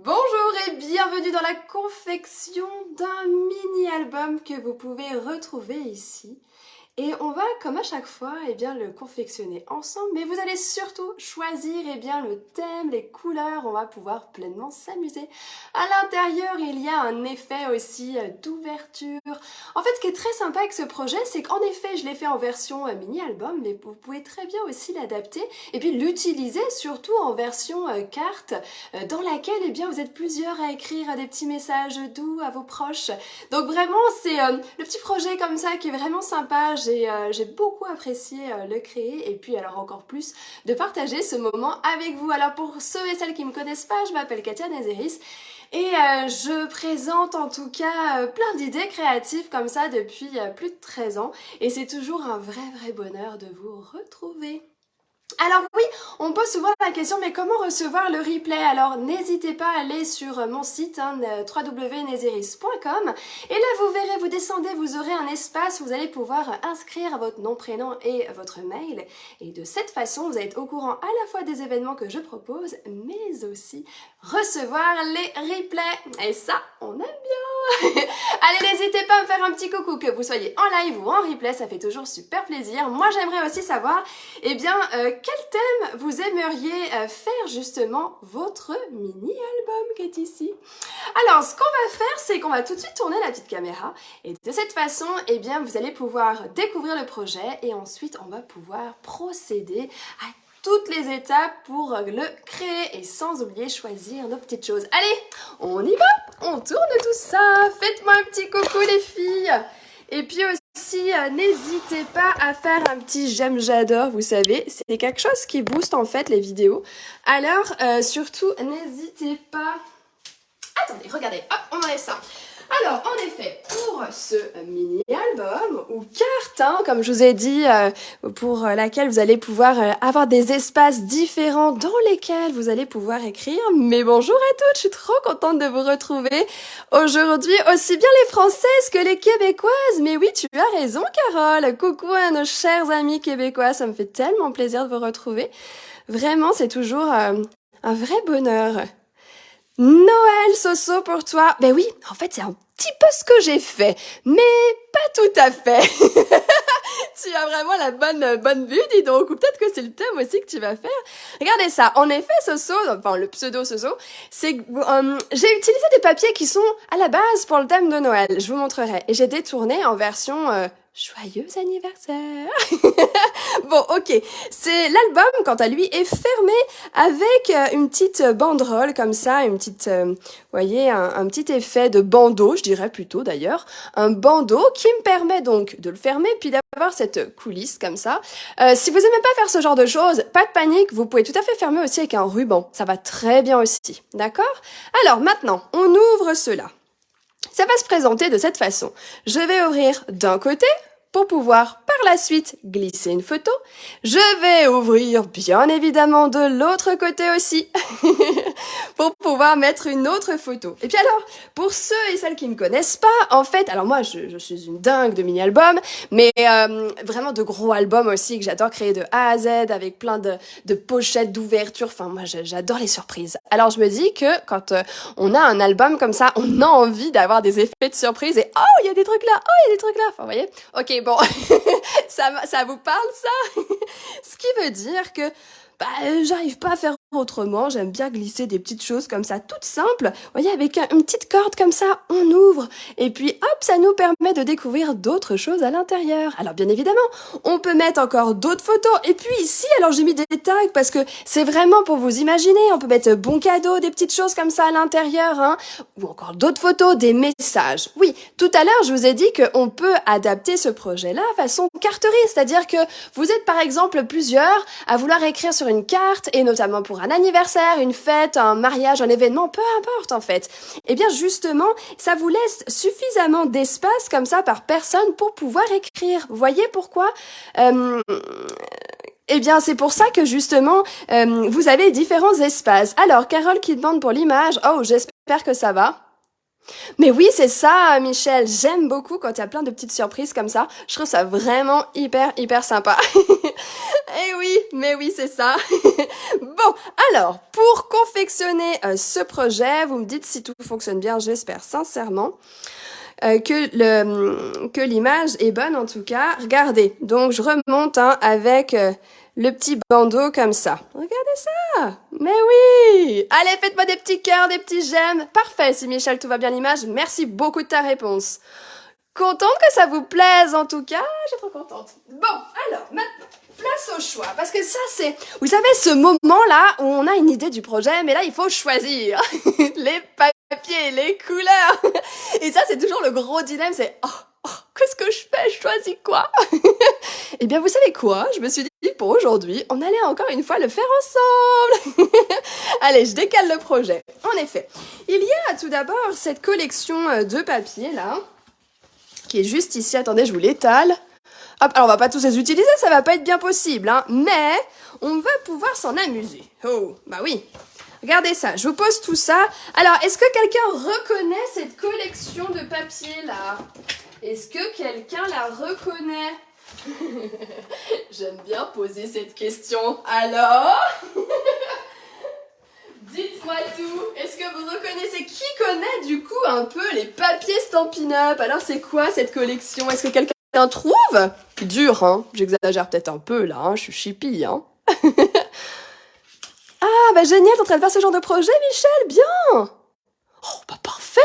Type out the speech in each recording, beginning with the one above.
Bonjour et bienvenue dans la confection d'un mini-album que vous pouvez retrouver ici. Et on va, comme à chaque fois, le confectionner ensemble, mais vous allez surtout choisir le thème, les couleurs, on va pouvoir pleinement s'amuser. À l'intérieur, il y a un effet aussi d'ouverture. En fait, ce qui est très sympa avec ce projet, c'est qu'en effet, je l'ai fait en version mini-album, mais vous pouvez très bien aussi l'adapter et puis l'utiliser surtout en version carte, dans laquelle vous êtes plusieurs à écrire des petits messages doux à vos proches. Donc vraiment, c'est le petit projet comme ça qui est vraiment sympa. J'ai beaucoup apprécié le créer et puis alors encore plus de partager ce moment avec vous. Alors pour ceux et celles qui ne me connaissent pas, je m'appelle Katia Nazeris et je présente en tout cas plein d'idées créatives comme ça depuis plus de 13 ans et c'est toujours un vrai bonheur de vous retrouver. Alors oui, on pose souvent la question, mais comment recevoir le replay? Alors n'hésitez pas à aller sur mon site www.nezeris.com et là vous verrez, vous descendez, vous aurez un espace où vous allez pouvoir inscrire votre nom, prénom et votre mail. Et de cette façon, vous allez être au courant à la fois des événements que je propose, mais aussi recevoir les replays. Et ça, on aime bien. Allez, n'hésitez pas à me faire un petit coucou, que vous soyez en live ou en replay, ça fait toujours super plaisir. Moi, j'aimerais aussi savoir, quel thème vous aimeriez faire justement votre mini-album qui est ici? Alors, ce qu'on va faire, c'est qu'on va tout de suite tourner la petite caméra et de cette façon, vous allez pouvoir découvrir le projet et ensuite, on va pouvoir procéder à toutes les étapes pour le créer et sans oublier choisir nos petites choses. Allez, on y va, on tourne tout ça. Faites-moi un petit coucou les filles. Et puis aussi, n'hésitez pas à faire un petit j'aime, j'adore, vous savez, c'est quelque chose qui booste en fait les vidéos. Alors, surtout, n'hésitez pas... Attendez, regardez, hop, on enlève ça. Alors, en effet, pour ce mini-album ou carte, comme je vous ai dit, pour laquelle vous allez pouvoir avoir des espaces différents dans lesquels vous allez pouvoir écrire. Mais bonjour à toutes, je suis trop contente de vous retrouver aujourd'hui, aussi bien les Françaises que les Québécoises. Mais oui, tu as raison, Carole. Coucou à nos chers amis québécois, ça me fait tellement plaisir de vous retrouver. Vraiment, c'est toujours un vrai bonheur. Noël, Soso, pour toi. Ben oui, en fait, c'est un petit peu ce que j'ai fait, mais pas tout à fait. Tu as vraiment la bonne vue, dis donc. Ou peut-être que c'est le thème aussi que tu vas faire. Regardez ça. En effet, Soso, enfin le pseudo Soso, c'est j'ai utilisé des papiers qui sont à la base pour le thème de Noël. Je vous montrerai. Et j'ai détourné en version joyeux anniversaire. Bon, ok. C'est l'album, quant à lui, est fermé avec une petite banderole comme ça, une petite, voyez, un petit effet de bandeau, je dirais plutôt d'ailleurs, un bandeau qui me permet donc de le fermer puis d'avoir cette coulisse comme ça. Si vous aimez pas faire ce genre de choses, pas de panique, vous pouvez tout à fait fermer aussi avec un ruban. Ça va très bien aussi, d'accord? Alors maintenant, on ouvre cela. Ça va se présenter de cette façon. Je vais ouvrir d'un côté pour pouvoir par la suite glisser une photo. Je vais ouvrir bien évidemment de l'autre côté aussi pour pouvoir mettre une autre photo. Et puis alors, pour ceux et celles qui ne connaissent pas, en fait, alors moi je suis une dingue de mini-albums, mais vraiment de gros albums aussi que j'adore créer de A à Z avec plein de pochettes, d'ouvertures. Enfin moi j'adore les surprises. Alors je me dis que quand on a un album comme ça, on a envie d'avoir des effets de surprise et oh il y a des trucs là, oh il y a des trucs là. Enfin vous voyez, ok bon, ça vous parle ça? Ce qui veut dire que j'arrive pas à faire autrement, j'aime bien glisser des petites choses comme ça, toutes simples. Vous voyez, avec une petite corde comme ça, on ouvre. Et puis hop, ça nous permet de découvrir d'autres choses à l'intérieur. Alors bien évidemment, on peut mettre encore d'autres photos. Et puis ici, alors j'ai mis des tags parce que c'est vraiment pour vous imaginer. On peut mettre bon cadeau, des petites choses comme ça à l'intérieur, ou encore d'autres photos, des messages. Oui, tout à l'heure, je vous ai dit qu'on peut adapter ce projet-là façon carterie, c'est-à-dire que vous êtes par exemple plusieurs à vouloir écrire sur une carte, et notamment pour un anniversaire, une fête, un mariage, un événement, peu importe en fait. Eh bien justement, ça vous laisse suffisamment d'espace comme ça par personne pour pouvoir écrire. Vous voyez pourquoi eh bien, c'est pour ça que justement, vous avez différents espaces. Alors, Carole qui demande pour l'image. Oh, j'espère que ça va. Mais oui, c'est ça, Michel. J'aime beaucoup quand il y a plein de petites surprises comme ça. Je trouve ça vraiment hyper sympa. Eh oui, mais oui, c'est ça. Bon, alors, pour confectionner ce projet, vous me dites si tout fonctionne bien, j'espère sincèrement. Que l'image est bonne en tout cas. Regardez, donc je remonte avec le petit bandeau comme ça. Regardez ça. Mais oui. Allez, faites-moi des petits cœurs, des petits j'aime. Parfait, si Michel, tout va bien l'image. Merci beaucoup de ta réponse. Contente que ça vous plaise en tout cas. Je suis trop contente. Bon, alors maintenant, place au choix. Parce que ça c'est, vous savez, ce moment-là où on a une idée du projet, mais là il faut choisir les papiers, les couleurs. Et ça c'est toujours le gros dilemme, c'est qu'est-ce que je fais? Je choisis quoi? Eh bien vous savez quoi? Je me suis dit pour aujourd'hui, on allait encore une fois le faire ensemble. Allez, je décale le projet. En effet, il y a tout d'abord cette collection de papiers là, qui est juste ici. Attendez, je vous l'étale. Hop, alors on va pas tous les utiliser, ça va pas être bien possible, hein, mais on va pouvoir s'en amuser. Oh, bah oui. Regardez ça, je vous pose tout ça. Alors, est-ce que quelqu'un reconnaît cette collection de papiers là? Est-ce que quelqu'un la reconnaît? J'aime bien poser cette question. Alors? Dites-moi tout. Est-ce que vous reconnaissez? Qui connaît du coup un peu les papiers Stampin' Up? Alors c'est quoi cette collection? Est-ce que quelqu'un trouve? Dur, hein? J'exagère peut-être un peu là, hein? Je suis chippie, hein? Ah, bah génial, t'es en train de faire ce genre de projet, Michel? Bien! Oh, bah parfait!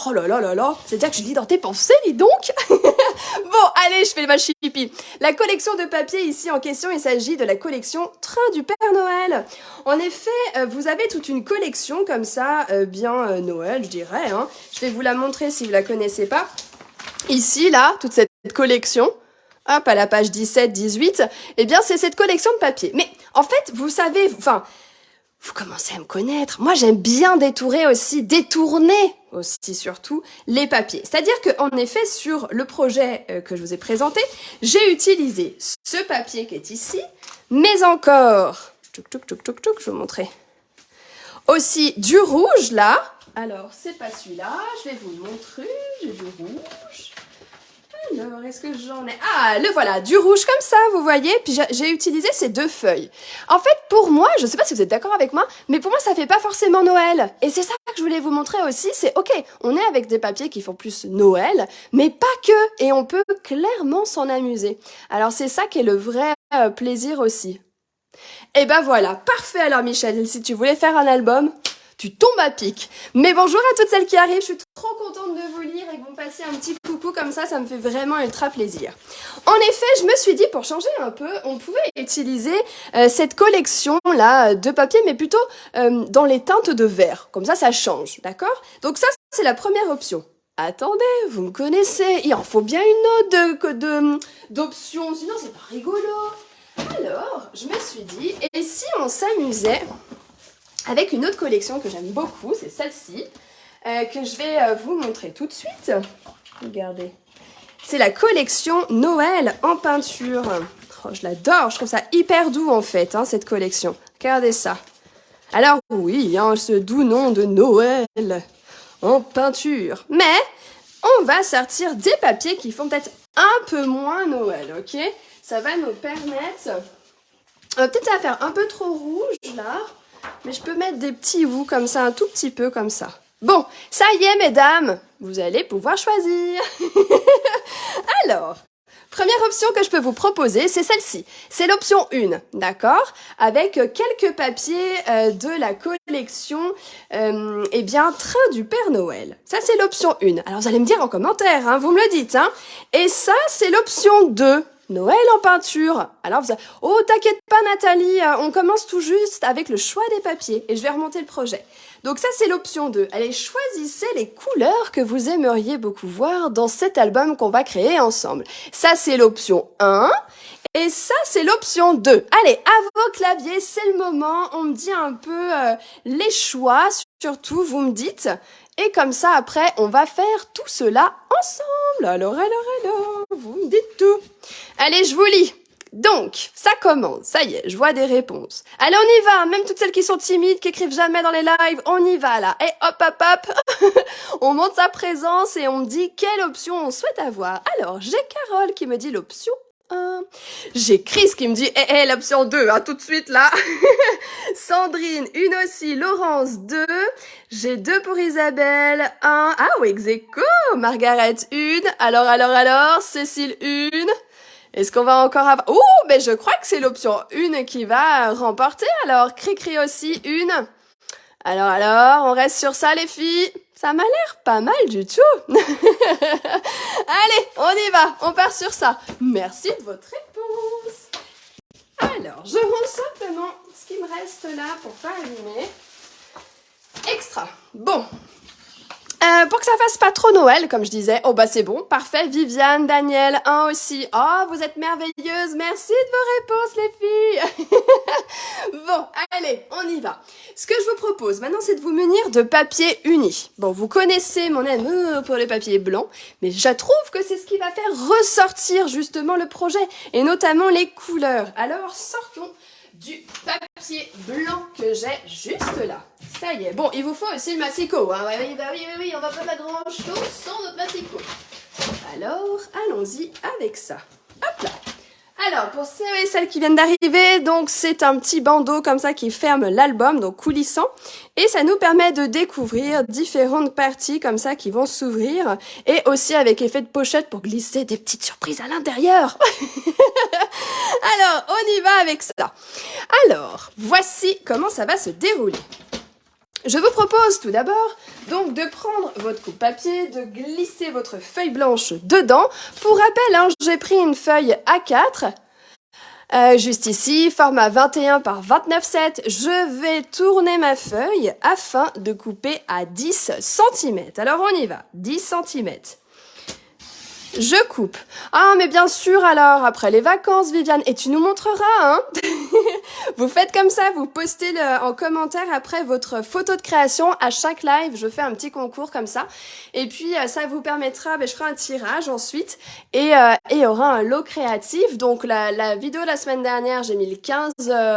Oh là là là là, c'est-à-dire que je lis dans tes pensées, dis donc! Bon, allez, je fais ma chipi. La collection de papier ici en question, il s'agit de la collection Train du Père Noël. En effet, vous avez toute une collection comme ça, bien Noël, je dirais. Hein. Je vais vous la montrer si vous la connaissez pas. Ici, là, toute cette collection, hop, à la page 17-18, eh bien, c'est cette collection de papier. Mais en fait, vous savez, vous commencez à me connaître. Moi, j'aime bien détourner aussi surtout les papiers. C'est-à-dire qu'en effet, sur le projet que je vous ai présenté, j'ai utilisé ce papier qui est ici, mais encore, je vais vous montrer, aussi du rouge là. Alors, c'est pas celui-là, je vais vous le montrer, j'ai du rouge. Alors, est-ce que j'en ai... Ah, le voilà, du rouge comme ça, vous voyez. Puis j'ai utilisé ces deux feuilles. En fait, pour moi, je sais pas si vous êtes d'accord avec moi, mais pour moi, ça fait pas forcément Noël. Et c'est ça que je voulais vous montrer aussi, c'est ok, on est avec des papiers qui font plus Noël, mais pas que. Et on peut clairement s'en amuser. Alors, c'est ça qui est le vrai plaisir aussi. Et ben voilà, parfait alors Michel, si tu voulais faire un album... Tu tombes à pic. Mais bonjour à toutes celles qui arrivent, je suis trop contente de vous lire et que vous me passiez un petit coucou comme ça me fait vraiment ultra plaisir. En effet, je me suis dit, pour changer un peu, on pouvait utiliser cette collection-là de papier, mais plutôt dans les teintes de vert. Comme ça change, d'accord? Donc ça, c'est la première option. Attendez, vous me connaissez, il en faut bien une autre d'options, sinon c'est pas rigolo. Alors, je me suis dit, et si on s'amusait avec une autre collection que j'aime beaucoup, c'est celle-ci, que je vais vous montrer tout de suite. Regardez. C'est la collection Noël en peinture. Oh, je l'adore, je trouve ça hyper doux en fait, hein, cette collection. Regardez ça. Alors oui, hein, ce doux nom de Noël en peinture. Mais on va sortir des papiers qui font peut-être un peu moins Noël, ok? Ça va nous permettre... peut-être ça va faire un peu trop rouge là. Mais je peux mettre des petits bouts comme ça, un tout petit peu comme ça. Bon, ça y est, mesdames, vous allez pouvoir choisir. Alors, première option que je peux vous proposer, c'est celle-ci. C'est l'option 1, d'accord? Avec quelques papiers de la collection, eh bien, Train du Père Noël. Ça, c'est l'option 1. Alors, vous allez me dire en commentaire, hein, vous me le dites. Hein. Et ça, c'est l'option 2. Noël en peinture. Alors vous avez... Oh, t'inquiète pas Nathalie, on commence tout juste avec le choix des papiers et je vais remonter le projet. Donc ça c'est l'option 2. Allez, choisissez les couleurs que vous aimeriez beaucoup voir dans cet album qu'on va créer ensemble. Ça c'est l'option 1 et ça c'est l'option 2. Allez, à vos claviers, c'est le moment, on me dit un peu les choix, surtout vous me dites. Et comme ça, après, on va faire tout cela ensemble. Alors, vous me dites tout. Allez, je vous lis. Donc, ça commence, ça y est, je vois des réponses. Allez, on y va, même toutes celles qui sont timides, qui écrivent jamais dans les lives, on y va là. Et hop, hop, hop, on monte sa présence et on me dit quelle option on souhaite avoir. Alors, j'ai Carole qui me dit l'option 1. J'ai Chris qui me dit l'option 2, hein, tout de suite là. Sandrine, une aussi. Laurence, 2. J'ai 2 pour Isabelle, 1. Ah oui, ex aequo. Margaret, 1. Alors, Cécile, 1. Est-ce qu'on va encore avoir... Oh, mais je crois que c'est l'option 1 qui va remporter. Alors, Cricri aussi, 1. Alors, on reste sur ça les filles. Ça m'a l'air pas mal du tout. Allez, on y va, on part sur ça. Merci de votre réponse. Alors, je range simplement ce qui me reste là pour pas allumer. Extra. Bon. Pour que ça fasse pas trop Noël, comme je disais. Oh bah c'est bon, parfait. Viviane, Daniel, 1 aussi. Oh, vous êtes merveilleuses. Merci de vos réponses, les filles. Bon, allez, on y va. Ce que je vous propose maintenant, c'est de vous munir de papier uni. Bon, vous connaissez mon amour pour le papier blanc, mais je trouve que c'est ce qui va faire ressortir justement le projet, et notamment les couleurs. Alors, sortons du papier blanc que j'ai juste là. Ça y est. Bon, il vous faut aussi le massicot. Hein. Oui, on va pas faire grand chose sans notre massicot. Alors, allons-y avec ça. Hop là. Alors, pour ceux et celles qui viennent d'arriver, donc c'est un petit bandeau comme ça qui ferme l'album, donc coulissant. Et ça nous permet de découvrir différentes parties comme ça qui vont s'ouvrir. Et aussi avec effet de pochette pour glisser des petites surprises à l'intérieur. Alors, on y va avec ça. Alors, voici comment ça va se dérouler. Je vous propose tout d'abord donc de prendre votre coupe-papier, de glisser votre feuille blanche dedans. Pour rappel, hein, j'ai pris une feuille A4, juste ici, format 21 par 29,7. Je vais tourner ma feuille afin de couper à 10 cm. Alors on y va, 10 cm. Je coupe. Ah, mais bien sûr, alors, après les vacances, Viviane, et tu nous montreras, hein. Vous faites comme ça, vous postez en commentaire après votre photo de création. À chaque live, je fais un petit concours comme ça. Et puis, ça vous permettra, je ferai un tirage ensuite. Et il y aura un lot créatif. Donc, la vidéo de la semaine dernière, j'ai mis le 15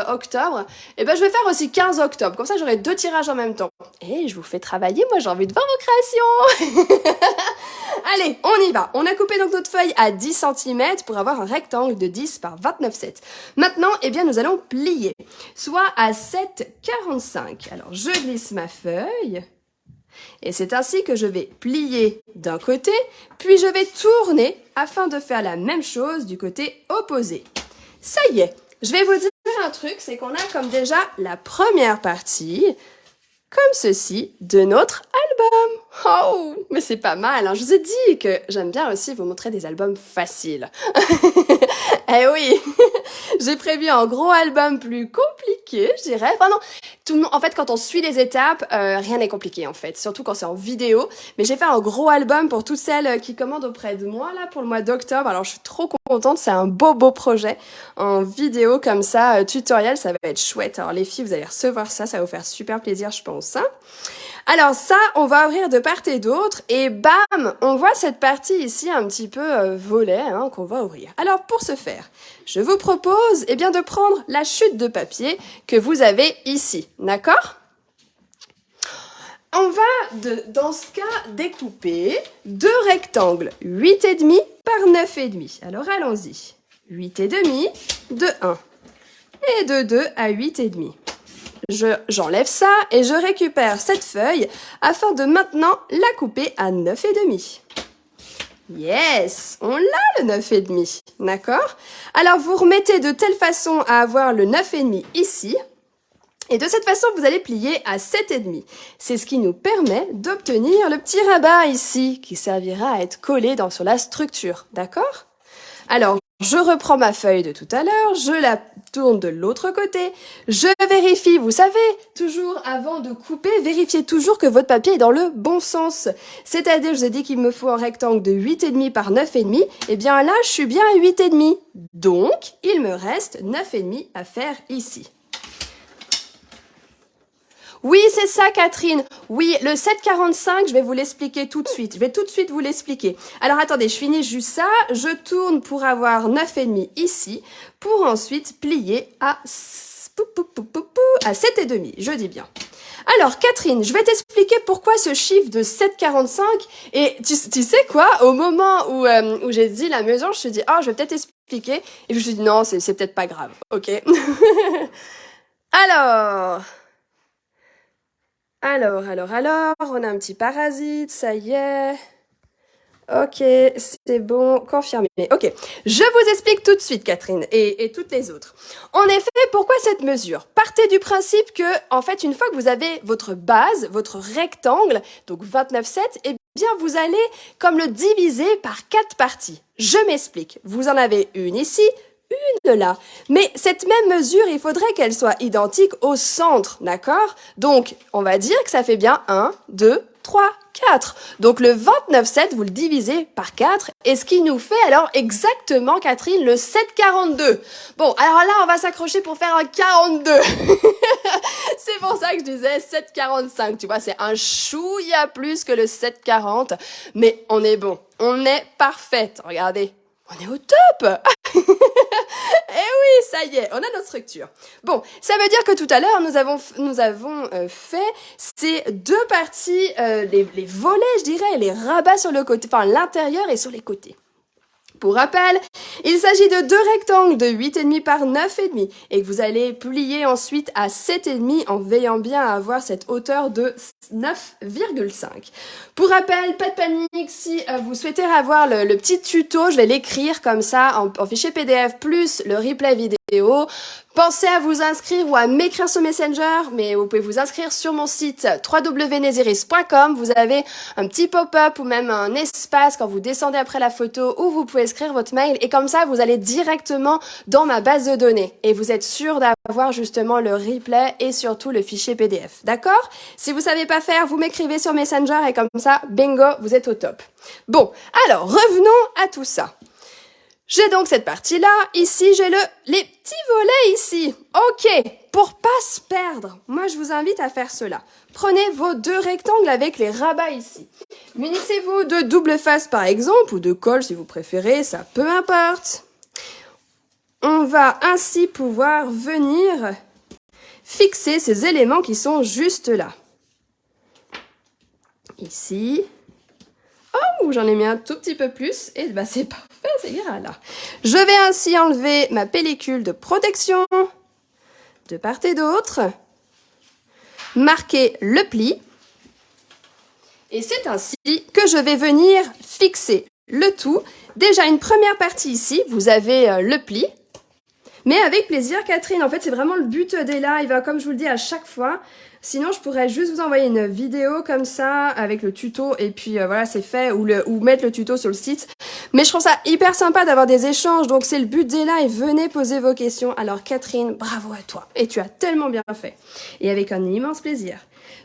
octobre. Et je vais faire aussi 15 octobre. Comme ça, j'aurai 2 tirages en même temps. Et je vous fais travailler. Moi, j'ai envie de voir vos créations. Allez, on y va. On a coupé donc notre feuille à 10 cm pour avoir un rectangle de 10 par 29,7. Maintenant, nous allons plier, soit à 7,45. Alors, je glisse ma feuille. Et c'est ainsi que je vais plier d'un côté, puis je vais tourner afin de faire la même chose du côté opposé. Ça y est, je vais vous dire un truc, c'est qu'on a comme déjà la première partie, comme ceci, de notre album. Oh, mais c'est pas mal, hein. Je vous ai dit que j'aime bien aussi vous montrer des albums faciles. Eh oui, j'ai prévu un gros album plus compliqué, je dirais. Enfin non, tout le monde, en fait, quand on suit les étapes, rien n'est compliqué en fait, surtout quand c'est en vidéo. Mais j'ai fait un gros album pour toutes celles qui commandent auprès de moi là pour le mois d'octobre. Alors je suis trop contente, c'est un beau projet en vidéo comme ça, tutoriel, ça va être chouette. Alors les filles, vous allez recevoir ça, ça va vous faire super plaisir, je pense. Hein. Alors ça, on va ouvrir de part et d'autre et bam, on voit cette partie ici un petit peu volet hein, qu'on va ouvrir. Alors pour ce faire, je vous propose de prendre la chute de papier que vous avez ici, d'accord? On va, dans ce cas, découper 2 rectangles, 8,5 par 9,5. Alors allons-y, 8,5 de 1 et de 2 à 8,5. J'enlève ça et je récupère cette feuille afin de maintenant la couper à 9,5. Yes, on l'a le 9,5, d'accord? Alors vous remettez de telle façon à avoir le 9,5 ici. Et de cette façon, vous allez plier à 7,5. C'est ce qui nous permet d'obtenir le petit rabat ici, qui servira à être collé sur la structure, d'accord? Alors, je reprends ma feuille de tout à l'heure, je la tourne de l'autre côté, je vérifie, vous savez, toujours avant de couper, vérifiez toujours que votre papier est dans le bon sens. C'est-à-dire, je vous ai dit qu'il me faut un rectangle de 8,5 par 9,5, et bien là, je suis bien à 8,5. Donc, il me reste 9,5 à faire ici. Oui, c'est ça, Catherine. Oui, le 7,45, je vais vous l'expliquer tout de suite. Je vais tout de suite vous l'expliquer. Alors, attendez, je finis juste ça. Je tourne pour avoir 9,5 ici, pour ensuite plier à 7,5. Je dis bien. Alors, Catherine, je vais t'expliquer pourquoi ce chiffre de 7,45. Et tu sais quoi? Au moment où j'ai dit la mesure, je me suis dit, oh, je vais peut-être expliquer. Et je me suis dit, non, c'est peut-être pas grave. Ok. Alors... Alors, on a un petit parasite, ça y est. Ok, c'est bon, confirmé. Ok, je vous explique tout de suite, Catherine, et toutes les autres. En effet, pourquoi cette mesure? Partez du principe que, en fait, une fois que vous avez votre base, votre rectangle, donc 29,7, eh bien, vous allez comme le diviser par 4 parties. Je m'explique. Vous en avez une ici, une là. Mais cette même mesure, il faudrait qu'elle soit identique au centre, d'accord? Donc, on va dire que ça fait bien 1, 2, 3, 4. Donc, le 29,7, vous le divisez par 4. Et ce qui nous fait alors exactement, Catherine, le 7,42. Bon, alors là, on va s'accrocher pour faire un 42. C'est pour ça que je disais 7,45. Tu vois, c'est un chouïa plus que le 7,40. Mais on est bon. On est parfaite. Regardez. On est au top. Eh oui, ça y est, on a notre structure. Bon, ça veut dire que tout à l'heure, nous avons fait ces deux parties, les volets, je dirais, et les rabats sur le côté, enfin l'intérieur et sur les côtés. Pour rappel, il s'agit de deux rectangles de 8,5 par 9,5 et que vous allez plier ensuite à 7,5 en veillant bien à avoir cette hauteur de 9,5. Pour rappel, pas de panique, si vous souhaitez avoir le petit tuto, je vais l'écrire comme ça en fichier PDF plus le replay vidéo. Pensez à vous inscrire ou à m'écrire sur Messenger, mais vous pouvez vous inscrire sur mon site www.neziris.com. Vous avez un petit pop-up ou même un espace quand vous descendez après la photo où vous pouvez écrire votre mail et comme ça, vous allez directement dans ma base de données et vous êtes sûr d'avoir justement le replay et surtout le fichier PDF. D'accord? Si vous savez pas faire, vous m'écrivez sur Messenger et comme ça, bingo, vous êtes au top. Bon, alors revenons à tout ça. J'ai donc cette partie-là. Ici, j'ai les petits volets ici. Ok, pour pas se perdre, moi je vous invite à faire cela. Prenez vos deux rectangles avec les rabats ici. Munissez-vous de double face par exemple, ou de colle si vous préférez, ça peu importe. On va ainsi pouvoir venir fixer ces éléments qui sont juste là. Ici. Oh, j'en ai mis un tout petit peu plus, et bah c'est parfait, c'est bien là. Je vais ainsi enlever ma pellicule de protection, de part et d'autre, marquer le pli, et c'est ainsi que je vais venir fixer le tout. Déjà une première partie ici, vous avez le pli, mais avec plaisir Catherine, en fait c'est vraiment le but des lives, comme je vous le dis à chaque fois. Sinon, je pourrais juste vous envoyer une vidéo comme ça avec le tuto et puis voilà, c'est fait ou mettre le tuto sur le site. Mais je trouve ça hyper sympa d'avoir des échanges, donc c'est le but des lives. Venez poser vos questions. Alors Catherine, bravo à toi. Et tu as tellement bien fait. Et avec un immense plaisir.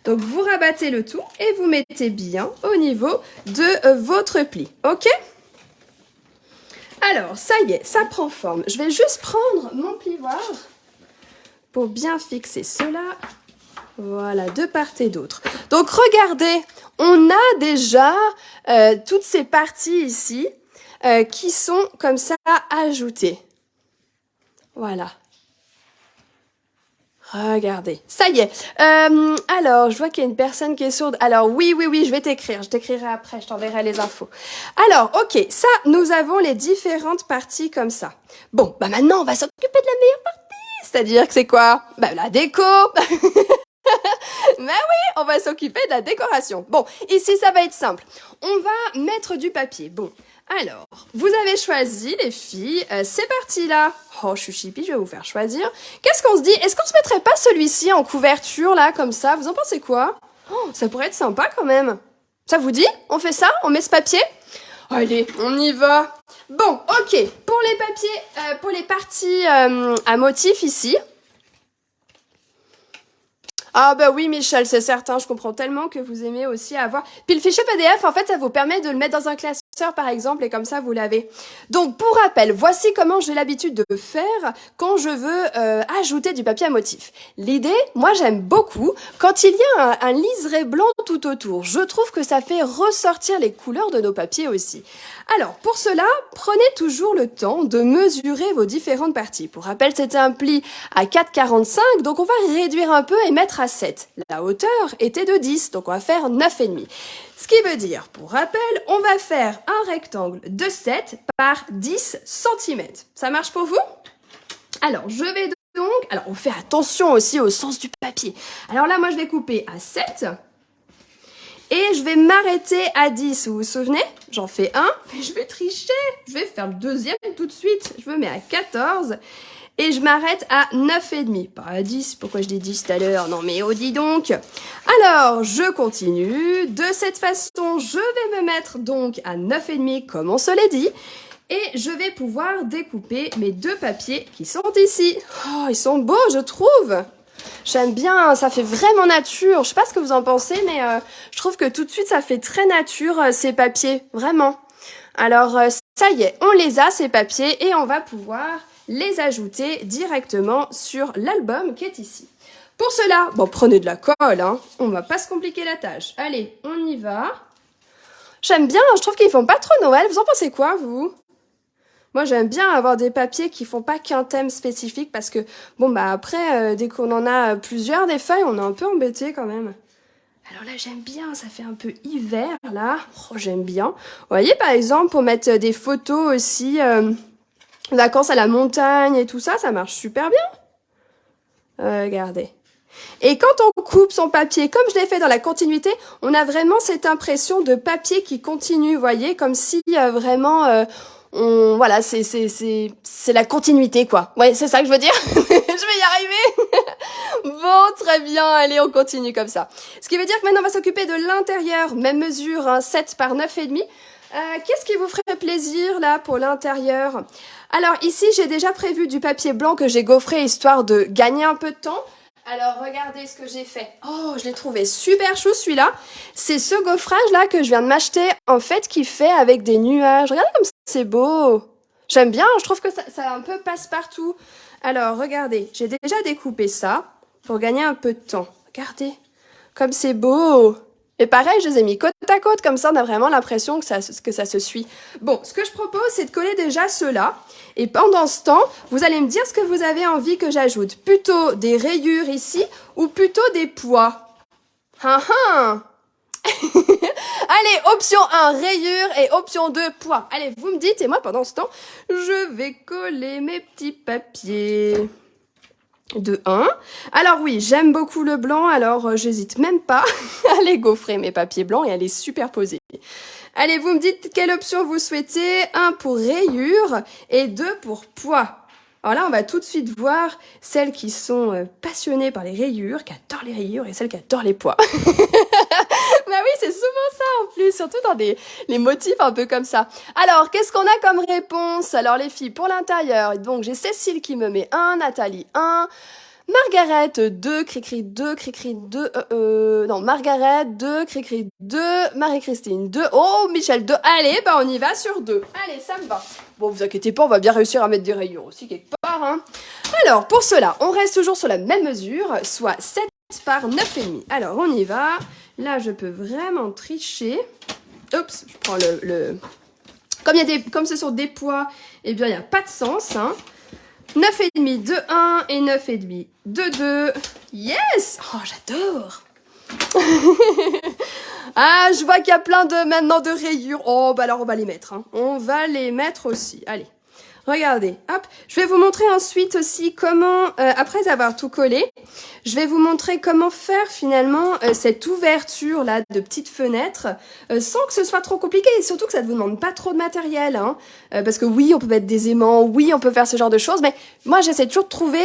Donc vous rabattez le tout et vous mettez bien au niveau de votre pli. Ok ? Alors, ça y est, ça prend forme. Je vais juste prendre mon plioir pour bien fixer cela. Voilà, de part et d'autre. Donc, regardez, on a déjà toutes ces parties ici qui sont comme ça ajoutées. Voilà. Regardez, ça y est. Alors, je vois qu'il y a une personne qui est sourde. Alors, oui, je vais t'écrire. Je t'écrirai après, je t'enverrai les infos. Alors, ok, ça, nous avons les différentes parties comme ça. Bon, bah maintenant, on va s'occuper de la meilleure partie. C'est-à-dire que c'est quoi? Bah, la déco. Mais oui, on va s'occuper de la décoration. Bon, ici, ça va être simple. On va mettre du papier. Bon, alors, vous avez choisi, les filles, ces parties-là. Oh, je suis chippie, je vais vous faire choisir. Qu'est-ce qu'on se dit? Est-ce qu'on se mettrait pas celui-ci en couverture, là, comme ça? Vous en pensez quoi? Oh, ça pourrait être sympa, quand même. Ça vous dit? On fait ça? On met ce papier? Allez, on y va. Bon, ok. Pour les papiers, pour les parties à motif, ici... Ah bah oui Michel, c'est certain, je comprends tellement que vous aimez aussi avoir... Puis le fichier PDF, en fait, ça vous permet de le mettre dans un classeur l'épaisseur par exemple et comme ça vous l'avez. Donc pour rappel, voici comment j'ai l'habitude de faire quand je veux ajouter du papier à motif. L'idée, moi j'aime beaucoup quand il y a un liseré blanc tout autour. Je trouve que ça fait ressortir les couleurs de nos papiers aussi. Alors pour cela, prenez toujours le temps de mesurer vos différentes parties. Pour rappel, c'était un pli à 4,45, donc on va réduire un peu et mettre à 7. La hauteur était de 10, donc on va faire 9,5. Ce qui veut dire, pour rappel, on va faire un rectangle de 7 par 10 cm. Ça marche pour vous? Alors, je vais donc... Alors, on fait attention aussi au sens du papier. Alors là, moi, je vais couper à 7. Et je vais m'arrêter à 10, vous vous souvenez? J'en fais un, mais je vais tricher. Je vais faire le deuxième tout de suite. Je me mets à 14 et je m'arrête à 9,5. Pas à 10, pourquoi je dis 10 tout à l'heure? Non mais oh dis donc. Alors, je continue. De cette façon, je vais me mettre donc à 9,5 comme on se l'est dit. Et je vais pouvoir découper mes deux papiers qui sont ici. Oh, ils sont beaux, je trouve. J'aime bien, ça fait vraiment nature. Je sais pas ce que vous en pensez, mais je trouve que tout de suite, ça fait très nature, ces papiers. Vraiment. Alors, ça y est, on les a, ces papiers, et on va pouvoir les ajouter directement sur l'album qui est ici. Pour cela, bon, prenez de la colle, hein. On va pas se compliquer la tâche. Allez, on y va. J'aime bien, je trouve qu'ils font pas trop Noël. Vous en pensez quoi, vous ? Moi, j'aime bien avoir des papiers qui font pas qu'un thème spécifique parce que, bon, bah après, dès qu'on en a plusieurs des feuilles, on est un peu embêté quand même. Alors là, j'aime bien, ça fait un peu hiver, là. Oh, j'aime bien. Vous voyez, par exemple, pour mettre des photos aussi, vacances à la montagne et tout ça, ça marche super bien. Regardez. Et quand on coupe son papier, comme je l'ai fait dans la continuité, on a vraiment cette impression de papier qui continue, vous voyez, comme si vraiment... voilà, c'est la continuité, quoi. Ouais, c'est ça que je veux dire. Je vais y arriver. Bon, très bien. Allez, on continue comme ça. Ce qui veut dire que maintenant, on va s'occuper de l'intérieur. Même mesure, hein, 7 par 9,5. Qu'est-ce qui vous ferait plaisir, là, pour l'intérieur? Alors, ici, j'ai déjà prévu du papier blanc que j'ai gaufré, histoire de gagner un peu de temps. Alors, regardez ce que j'ai fait. Oh, je l'ai trouvé super chou, celui-là. C'est ce gaufrage-là que je viens de m'acheter, en fait, qui fait avec des nuages. Regardez comme c'est beau. J'aime bien, je trouve que ça un peu passe-partout. Alors, regardez, j'ai déjà découpé ça pour gagner un peu de temps. Regardez, comme c'est beau. Et pareil, je les ai mis côte à côte, comme ça on a vraiment l'impression que ça se suit. Bon, ce que je propose, c'est de coller déjà ceux-là. Et pendant ce temps, vous allez me dire ce que vous avez envie que j'ajoute. Plutôt des rayures ici ou plutôt des pois? Allez, option 1, rayures et option 2, pois. Allez, vous me dites et moi, pendant ce temps, je vais coller mes petits papiers. De 1. Alors oui, j'aime beaucoup le blanc, alors j'hésite même pas à les gaufrer mes papiers blancs et à les superposer. Allez, vous me dites quelle option vous souhaitez. 1 pour rayures et 2 pour pois. Alors là, on va tout de suite voir celles qui sont passionnées par les rayures, qui adorent les rayures, et celles qui adorent les pois. Bah oui, c'est souvent ça en plus, surtout dans les motifs un peu comme ça. Alors, qu'est-ce qu'on a comme réponse? Alors les filles, pour l'intérieur, donc j'ai Cécile qui me met 1, Nathalie 1, Margaret 2, Cricri 2, Cricri 2, non, Margaret 2, Cricri 2, Marie-Christine 2, oh, Michel 2, allez, bah on y va sur 2. Allez, ça me va. Bon, vous inquiétez pas, on va bien réussir à mettre des rayures aussi quelque part, hein. Alors, pour cela, on reste toujours sur la même mesure, soit 7 par 9,5. Alors, on y va. Là, je peux vraiment tricher. Oups, je prends le... Comme ce sont des pois, eh bien, il n'y a pas de sens, hein. 9,5 de 1 et 9,5 de 2. Yes! Oh, j'adore! Ah, je vois qu'il y a plein maintenant de rayures. Oh, bah alors on va les mettre, hein. On va les mettre aussi. Allez. Regardez, hop, je vais vous montrer ensuite aussi comment, après avoir tout collé, je vais vous montrer comment faire finalement cette ouverture là de petites fenêtres sans que ce soit trop compliqué et surtout que ça ne vous demande pas trop de matériel, hein, parce que oui, on peut mettre des aimants, oui, on peut faire ce genre de choses, mais moi j'essaie toujours de trouver,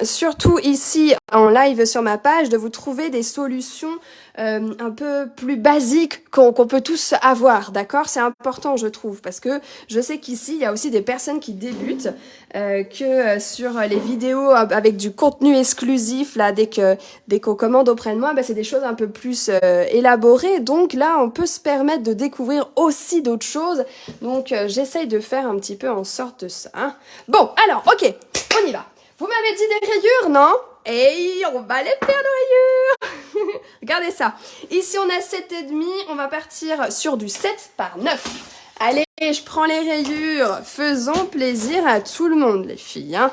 surtout ici en live sur ma page, de vous trouver des solutions un peu plus basiques qu'on peut tous avoir, d'accord? C'est important, je trouve, parce que je sais qu'ici, il y a aussi des personnes qui débutent, que sur les vidéos avec du contenu exclusif, là, dès qu'on commande auprès de moi, c'est des choses un peu plus élaborées. Donc là, on peut se permettre de découvrir aussi d'autres choses. Donc j'essaye de faire un petit peu en sorte de ça. Hein. Bon, alors, ok, on y va. Vous m'avez dit des rayures, non? Et on va les faire de rayures. Regardez ça. Ici, on a 7,5. On va partir sur du 7 par 9. Allez, je prends les rayures. Faisons plaisir à tout le monde, les filles. Hein.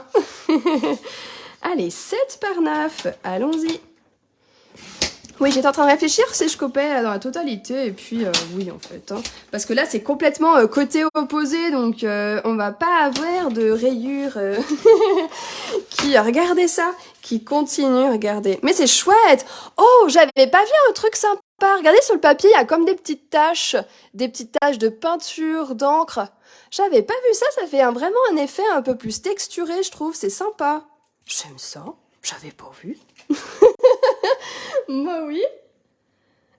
Allez, 7 par 9. Allons-y. Oui, j'étais en train de réfléchir si je coupais dans la totalité, et puis oui en fait, hein. Parce que là c'est complètement côté opposé, donc on va pas avoir de rayures qui, regardez ça, qui continue, regardez. Mais c'est chouette. Oh, j'avais pas vu un truc sympa. Regardez sur le papier, il y a comme des petites taches de peinture, d'encre. J'avais pas vu ça, ça fait vraiment un effet un peu plus texturé, je trouve, c'est sympa. J'aime ça, j'avais pas vu. Moi oui.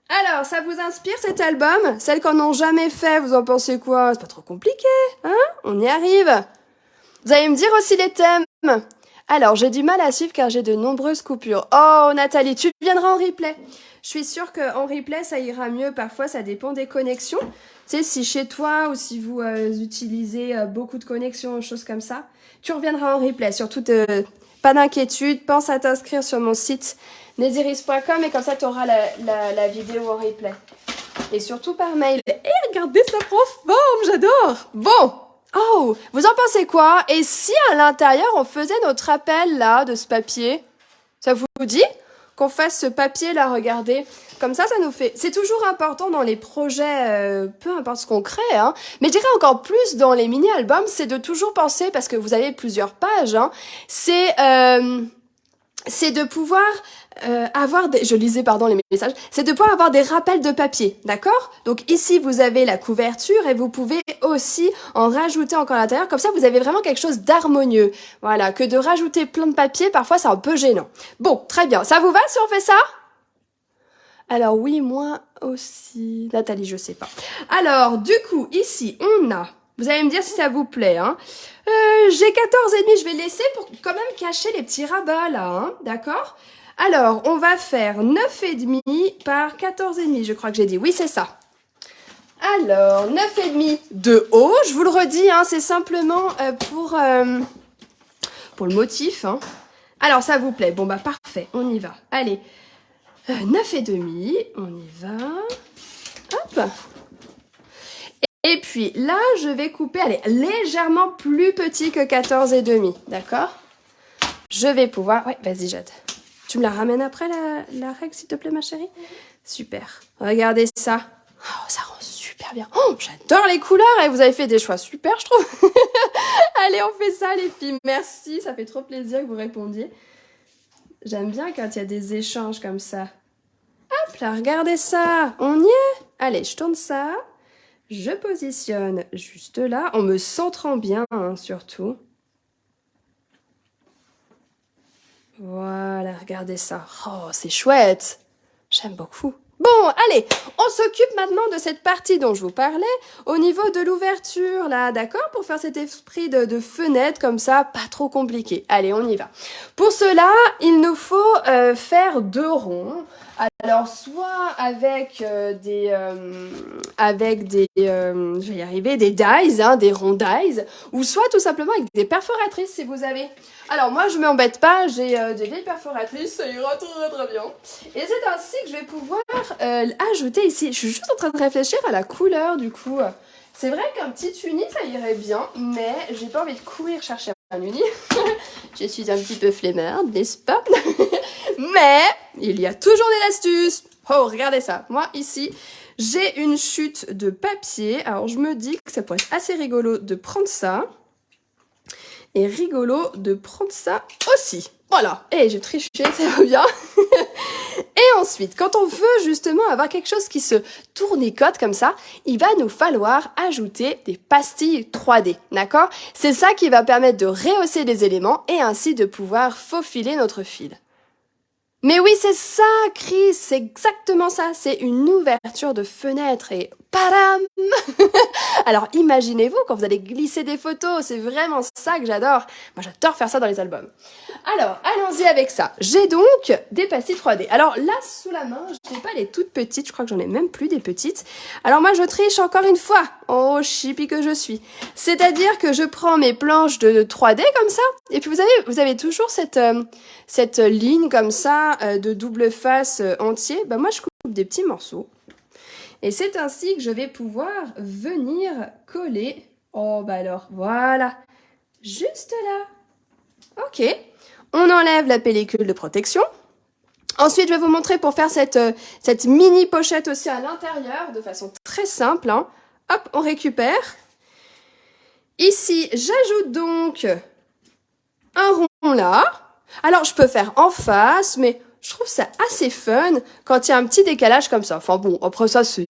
Alors, ça vous inspire cet album? Celles qu'on n'a jamais fait, vous en pensez quoi? C'est pas trop compliqué, hein? On y arrive. Vous allez me dire aussi les thèmes. Alors, j'ai du mal à suivre car j'ai de nombreuses coupures. Oh, Nathalie, tu viendras en replay. Je suis sûre qu'en replay, ça ira mieux. Parfois, ça dépend des connexions. Tu sais, si chez toi ou si vous utilisez beaucoup de connexions, choses comme ça, tu reviendras en replay. Surtout, pas d'inquiétude, pense à t'inscrire sur mon site nesiris.com et comme ça tu auras la vidéo en replay. Et surtout par mail. Et regardez, ça prend forme, j'adore. Bon, oh, vous en pensez quoi? Et si à l'intérieur on faisait notre appel là de ce papier? Ça vous dit qu'on fasse ce papier là, regardez. Comme ça nous fait... C'est toujours important dans les projets, peu importe ce qu'on crée, hein. Mais je dirais encore plus dans les mini-albums, c'est de toujours penser, parce que vous avez plusieurs pages, hein, c'est de pouvoir avoir des... Je lisais, pardon, les messages. C'est de pouvoir avoir des rappels de papier, d'accord? Donc ici, vous avez la couverture et vous pouvez aussi en rajouter encore à l'intérieur. Comme ça, vous avez vraiment quelque chose d'harmonieux. Voilà, que de rajouter plein de papier, parfois, c'est un peu gênant. Bon, très bien. Ça vous va si on fait ça? Alors oui, moi aussi. Nathalie, je sais pas. Alors, du coup, ici, on a... Vous allez me dire si ça vous plaît, hein. J'ai 14,5, je vais laisser pour quand même cacher les petits rabats, là, hein. D'accord? Alors, on va faire 9,5 par 14,5, je crois que j'ai dit. Oui, c'est ça. Alors, 9,5 de haut, je vous le redis, hein, c'est simplement pour le motif, hein. Alors, ça vous plaît? Bon, bah, parfait, on y va. Allez. 9,5, on y va. Hop. Et puis là, je vais couper, allez, légèrement plus petit que 14,5, d'accord? Je vais pouvoir... Ouais, vas-y, Jade. Tu me la ramènes après, la règle, s'il te plaît, ma chérie? Super. Regardez ça. Oh, ça rend super bien. Oh, j'adore les couleurs et vous avez fait des choix super, je trouve. Allez, on fait ça, les filles. Merci, ça fait trop plaisir que vous répondiez. J'aime bien quand il y a des échanges comme ça. Hop là, regardez ça. On y est. Allez, je tourne ça. Je positionne juste là, en me centrant bien, hein, surtout. Voilà, regardez ça. Oh, c'est chouette. J'aime beaucoup. Bon, allez, on s'occupe maintenant de cette partie dont je vous parlais, au niveau de l'ouverture, là, d'accord? Pour faire cet esprit de fenêtre comme ça, pas trop compliqué. Allez, on y va. Pour cela, il nous faut faire 2 ronds. Alors, soit avec je vais y arriver, des dies, hein, des ronds dies, ou soit tout simplement avec des perforatrices si vous avez. Alors, moi, je m'embête pas, j'ai des vieilles perforatrices, ça ira très très bien. Et c'est ainsi que je vais pouvoir ajouter ici, je suis juste en train de réfléchir à la couleur du coup. C'est vrai qu'un petit uni, ça irait bien, mais j'ai pas envie de courir chercher un uni. Je suis un petit peu flemmarde, n'est-ce pas? Mais il y a toujours des astuces. Oh, regardez ça. Moi, ici, j'ai une chute de papier. Alors, je me dis que ça pourrait être assez rigolo de prendre ça. Et rigolo de prendre ça aussi. Voilà. Et j'ai triché, ça va bien. Et ensuite, quand on veut justement avoir quelque chose qui se tournicote comme ça, il va nous falloir ajouter des pastilles 3D, d'accord? C'est ça qui va permettre de rehausser les éléments et ainsi de pouvoir faufiler notre fil. Mais oui, c'est ça, Chris, c'est exactement ça. C'est une ouverture de fenêtre et padam. Alors imaginez-vous quand vous allez glisser des photos, c'est vraiment ça que j'adore. Moi j'adore faire ça dans les albums. Alors, allons-y avec ça. J'ai donc des pastilles 3D. Alors là, sous la main, je n'ai pas les toutes petites, je crois que j'en ai même plus des petites. Alors moi, je triche encore une fois. Oh, chippie que je suis. C'est-à-dire que je prends mes planches de 3D comme ça, et puis vous avez toujours cette ligne comme ça, de double face entier. Bah moi, je coupe des petits morceaux. Et c'est ainsi que je vais pouvoir venir coller. Oh, bah alors, voilà. Juste là. Ok. On enlève la pellicule de protection. Ensuite, je vais vous montrer pour faire cette mini pochette aussi à l'intérieur, de façon très simple. Hein. Hop, on récupère. Ici, j'ajoute donc un rond là. Alors, je peux faire en face, mais je trouve ça assez fun quand il y a un petit décalage comme ça. Enfin bon, après ça, c'est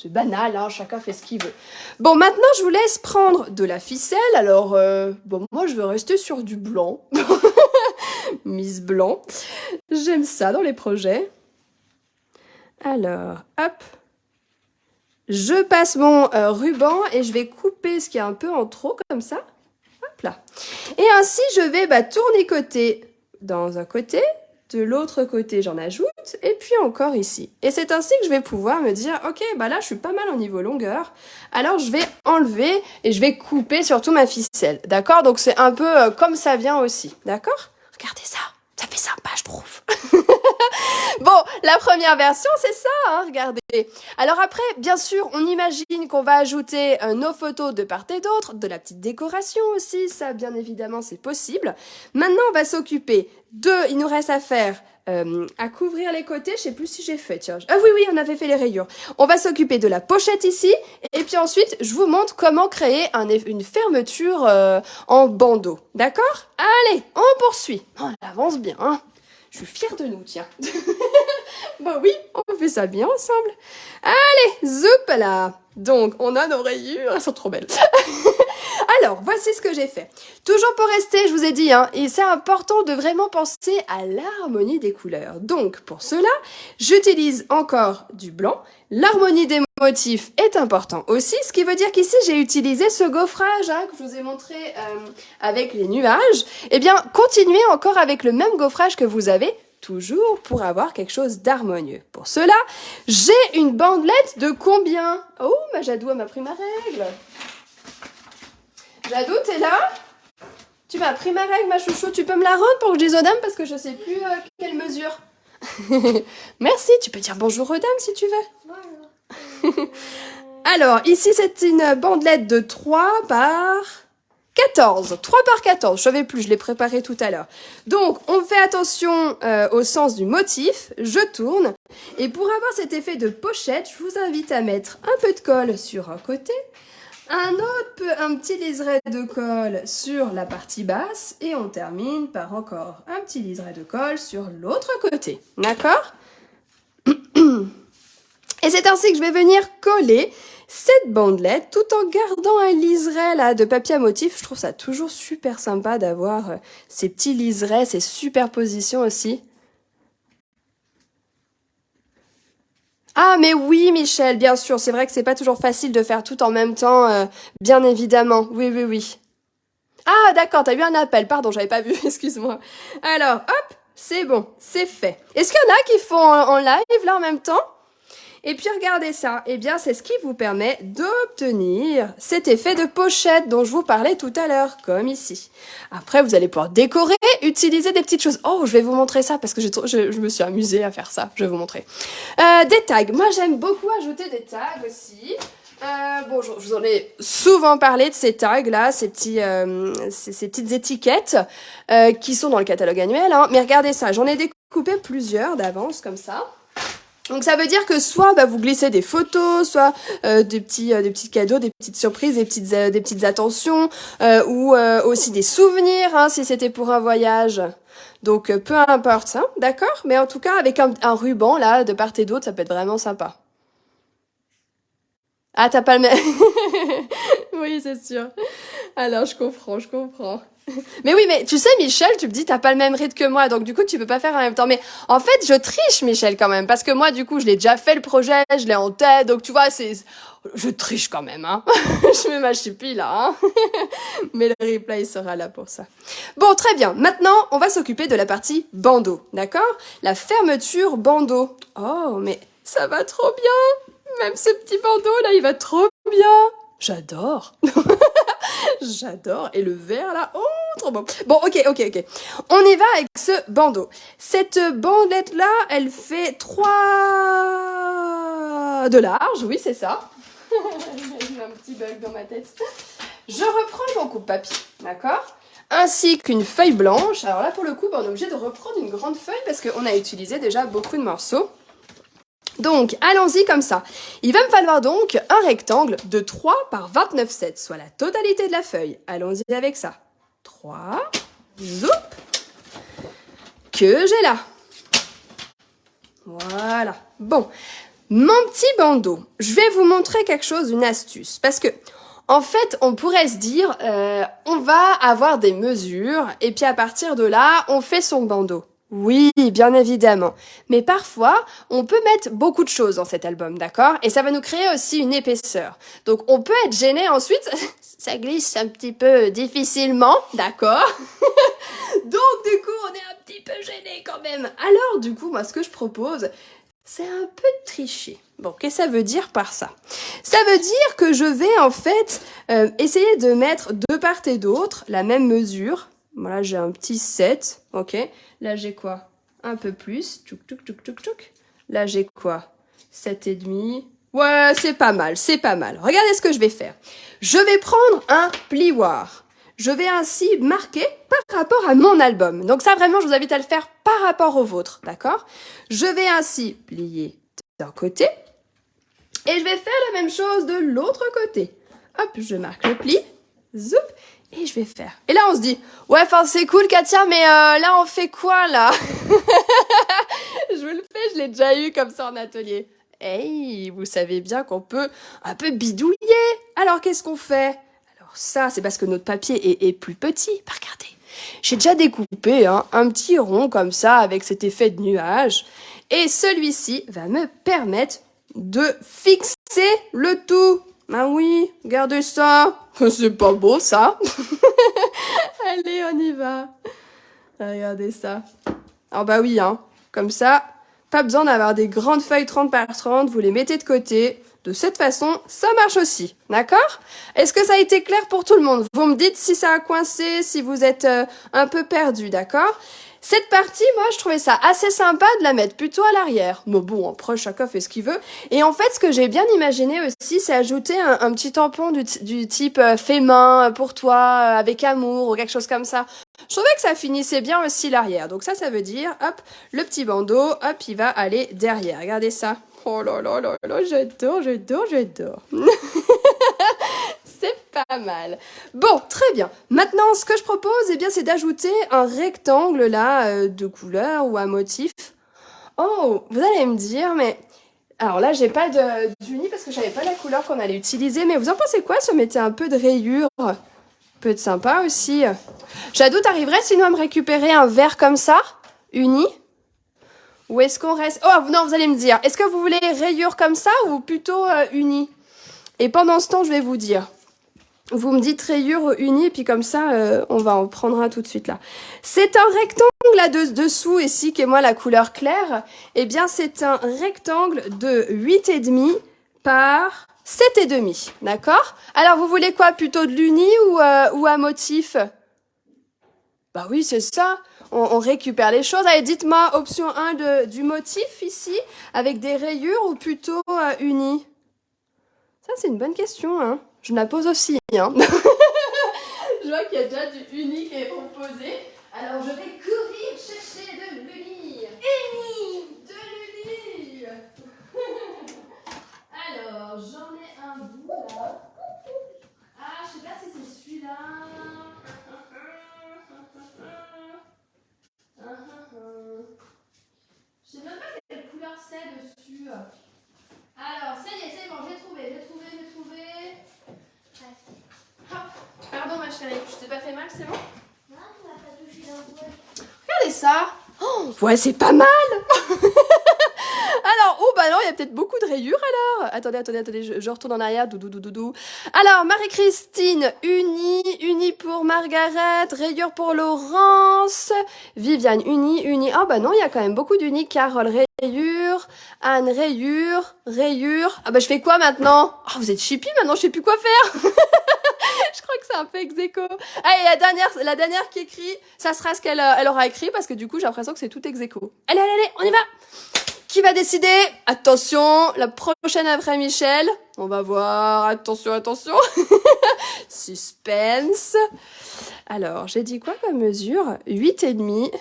banal, hein, chacun fait ce qu'il veut. Bon, maintenant, je vous laisse prendre de la ficelle. Alors, bon, moi, je vais rester sur du blanc. Miss Blanc. J'aime ça dans les projets. Alors, hop. Je passe mon ruban et je vais couper ce qui est un peu en trop, comme ça. Hop là. Et ainsi, je vais tournicoter dans un côté. De l'autre côté, j'en ajoute, et puis encore ici. Et c'est ainsi que je vais pouvoir me dire, ok, bah là, je suis pas mal au niveau longueur, alors je vais enlever et je vais couper surtout ma ficelle, d'accord? Donc c'est un peu comme ça vient aussi, d'accord? Regardez ça, ça fait sympa, je trouve. Bon, la première version, c'est ça, hein, regardez. Alors après, bien sûr, on imagine qu'on va ajouter nos photos de part et d'autre, de la petite décoration aussi, ça, bien évidemment, c'est possible. Maintenant, on va s'occuper il nous reste à faire, à couvrir les côtés, je sais plus si j'ai fait, tiens. Ah oui, on avait fait les rayures. On va s'occuper de la pochette ici, et puis ensuite, je vous montre comment créer une fermeture en bandeau, d'accord? Allez, on poursuit. On avance bien, hein. Je suis fière de nous, tiens. Bah oui, on fait ça bien ensemble. Allez, zoup là. Donc, on a nos rayures, elles sont trop belles. Alors, voici ce que j'ai fait. Toujours pour rester, je vous ai dit, hein, et c'est important de vraiment penser à l'harmonie des couleurs. Donc, pour cela, j'utilise encore du blanc. L'harmonie des motifs est important aussi, ce qui veut dire qu'ici, j'ai utilisé ce gaufrage hein, que je vous ai montré avec les nuages. Eh bien, continuez encore avec le même gaufrage que vous avez toujours pour avoir quelque chose d'harmonieux. Pour cela, j'ai une bandelette de combien? Oh, ma Jadou, elle m'a pris ma règle. Jadou, t'es là? Tu m'as pris ma règle, ma chouchou. Tu peux me la rendre pour que je dise aux dames parce que je sais plus quelle mesure. Merci, tu peux dire bonjour aux dames si tu veux. Alors, ici, c'est une bandelette de 3 par 14. 3 par 14, je savais plus, je l'ai préparé tout à l'heure. Donc, on fait attention au sens du motif. Je tourne. Et pour avoir cet effet de pochette, je vous invite à mettre un peu de colle sur un côté, un petit liseré de colle sur la partie basse et on termine par encore un petit liseré de colle sur l'autre côté. D'accord? Et c'est ainsi que je vais venir coller cette bandelette tout en gardant un liseré là, de papier à motif. Je trouve ça toujours super sympa d'avoir ces petits liserés, ces superpositions aussi. Ah mais oui Michel, bien sûr, c'est vrai que c'est pas toujours facile de faire tout en même temps, bien évidemment, oui. Ah d'accord, t'as eu un appel, pardon, j'avais pas vu, excuse-moi. Alors, hop, c'est bon, c'est fait. Est-ce qu'il y en a qui font en live là en même temps? Et puis regardez ça, eh bien c'est ce qui vous permet d'obtenir cet effet de pochette dont je vous parlais tout à l'heure, comme ici. Après vous allez pouvoir décorer, utiliser des petites choses. Oh, je vais vous montrer ça parce que je me suis amusée à faire ça, je vais vous montrer. Des tags, moi j'aime beaucoup ajouter des tags aussi. Bon, je vous en ai souvent parlé de ces tags là, ces petites étiquettes qui sont dans le catalogue annuel. Hein. Mais regardez ça, j'en ai découpé plusieurs d'avance comme ça. Donc ça veut dire que soit vous glissez des photos, soit des petits cadeaux, des petites surprises, des petites attentions, ou aussi des souvenirs hein, si c'était pour un voyage. Donc peu importe, hein, d'accord? Mais en tout cas avec un ruban là de part et d'autre, ça peut être vraiment sympa. Ah t'as pas le même. Oui c'est sûr. Alors, je comprends, je comprends. Mais oui, mais tu sais, Michel, tu me dis, t'as pas le même rythme que moi, donc du coup, tu peux pas faire en même temps. Mais en fait, je triche, Michel, quand même, parce que moi, du coup, je l'ai déjà fait le projet, je l'ai en tête, donc tu vois, je triche quand même, hein. Je mets ma chipie, là, hein. Mais le replay il sera là pour ça. Bon, très bien. Maintenant, on va s'occuper de la partie bandeau, d'accord? La fermeture bandeau. Oh, mais ça va trop bien. Même ce petit bandeau, là, il va trop bien. J'adore. J'adore. Et le vert là, oh, trop bon. Bon, ok. On y va avec ce bandeau. Cette bandelette là, elle fait 3 de large, oui, c'est ça. J'ai un petit bug dans ma tête. Je reprends mon coupe-papier, d'accord? Ainsi qu'une feuille blanche. Alors là, pour le coup, on est obligé de reprendre une grande feuille parce qu'on a utilisé déjà beaucoup de morceaux. Donc, allons-y comme ça. Il va me falloir donc un rectangle de 3 par 29,7, soit la totalité de la feuille. Allons-y avec ça. 3, zoup, que j'ai là. Voilà. Bon, mon petit bandeau, je vais vous montrer quelque chose, une astuce. Parce que, en fait, on pourrait se dire, on va avoir des mesures, et puis à partir de là, on fait son bandeau. Oui, bien évidemment. Mais parfois, on peut mettre beaucoup de choses dans cet album, d'accord? Et ça va nous créer aussi une épaisseur. Donc, on peut être gêné ensuite. Ça glisse un petit peu difficilement, d'accord? Donc, du coup, on est un petit peu gêné quand même. Alors, du coup, moi, ce que je propose, c'est un peu de tricher. Bon, qu'est-ce que ça veut dire par ça? Ça veut dire que je vais, en fait, essayer de mettre de part et d'autre la même mesure. Voilà, j'ai un petit 7, ok. Là, j'ai quoi? Un peu plus. Tchouk, tchouk, tchouk, tchouk, tchouk. Là, j'ai quoi? 7,5. Ouais, c'est pas mal, c'est pas mal. Regardez ce que je vais faire. Je vais prendre un plioir. Je vais ainsi marquer par rapport à mon album. Donc ça, vraiment, je vous invite à le faire par rapport au vôtre, d'accord? Je vais ainsi plier d'un côté et je vais faire la même chose de l'autre côté. Hop, je marque le pli. Zoup. Et je vais faire. Et là, on se dit, ouais, enfin, c'est cool, Katia, mais là, on fait quoi, là? Je vous le fais, je l'ai déjà eu comme ça en atelier. Hey, vous savez bien qu'on peut un peu bidouiller. Alors, qu'est-ce qu'on fait? Alors, ça, c'est parce que notre papier est plus petit. Bah, regardez, j'ai déjà découpé un petit rond comme ça avec cet effet de nuage. Et celui-ci va me permettre de fixer le tout. Ah oui, regardez ça. C'est pas beau, ça. Allez, on y va. Regardez ça. Alors bah oui, comme ça, pas besoin d'avoir des grandes feuilles 30 par 30, vous les mettez de côté. De cette façon, ça marche aussi, d'accord? Est-ce que ça a été clair pour tout le monde? Vous me dites si ça a coincé, si vous êtes un peu perdu, d'accord? Cette partie, moi, je trouvais ça assez sympa de la mettre plutôt à l'arrière. Mais bon, après, chacun fait ce qu'il veut. Et en fait, ce que j'ai bien imaginé aussi, c'est ajouter un petit tampon du type fait main pour toi, avec amour, ou quelque chose comme ça. Je trouvais que ça finissait bien aussi l'arrière. Donc ça veut dire, hop, le petit bandeau, hop, il va aller derrière. Regardez ça. Oh là là là là, j'adore. C'est pas mal. Bon, très bien. Maintenant, ce que je propose, eh bien, c'est d'ajouter un rectangle là, de couleur ou un motif. Oh, vous allez me dire, mais... Alors là, j'ai pas d'uni parce que je savais pas la couleur qu'on allait utiliser. Mais vous en pensez quoi si on mettait un peu de rayures? Peut être sympa aussi. Jadou, t'arriverais sinon à me récupérer un verre comme ça, uni? Ou est-ce qu'on reste... Oh non, vous allez me dire, est-ce que vous voulez rayures comme ça ou plutôt uni? Et pendant ce temps, je vais vous dire. Vous me dites rayures uni, et puis comme ça, on va en prendre un tout de suite là. C'est un rectangle là dessous ici, qui est moi la couleur claire. Eh bien, c'est un rectangle de 8,5 par 7,5. D'accord? Alors, vous voulez quoi? Plutôt de l'uni ou un motif? Bah oui, c'est ça. On récupère les choses. Allez, dites-moi, option 1 du motif ici, avec des rayures ou plutôt uni? Ça, c'est une bonne question, hein. Je me la pose aussi, hein. Je vois qu'il y a déjà du uni qui est proposé. Alors, je vais courir chercher de l'uni. Uni! De l'uni! Alors, j'en ai un bout là. Ah, je sais pas si c'est celui-là. Je sais même pas quelle couleur c'est dessus. Alors, ça y est, c'est bon, j'ai trouvé. Hop. Pardon, ma ça. Oh, ouais, c'est pas mal. Alors, oh bah non, il y a peut-être beaucoup de rayures alors. Attendez, je retourne en arrière. Doudou. Alors, Marie-Christine, uni pour Margaret, rayures pour Laurence, Viviane, uni. Oh bah non, il y a quand même beaucoup d'unis. Carole, rayures, Anne, rayures. Ah bah je fais quoi maintenant? Oh, vous êtes chippy maintenant, je sais plus quoi faire. Je crois que c'est un peu ex-aequo. Allez, la dernière qui écrit, ça sera ce qu'elle elle aura écrit parce que du coup, j'ai l'impression que c'est tout ex-aequo. Allez, on y va. Qui va décider? Attention, la prochaine après Michel. On va voir. Attention. Suspense. Alors, j'ai dit quoi comme mesure? 8,5.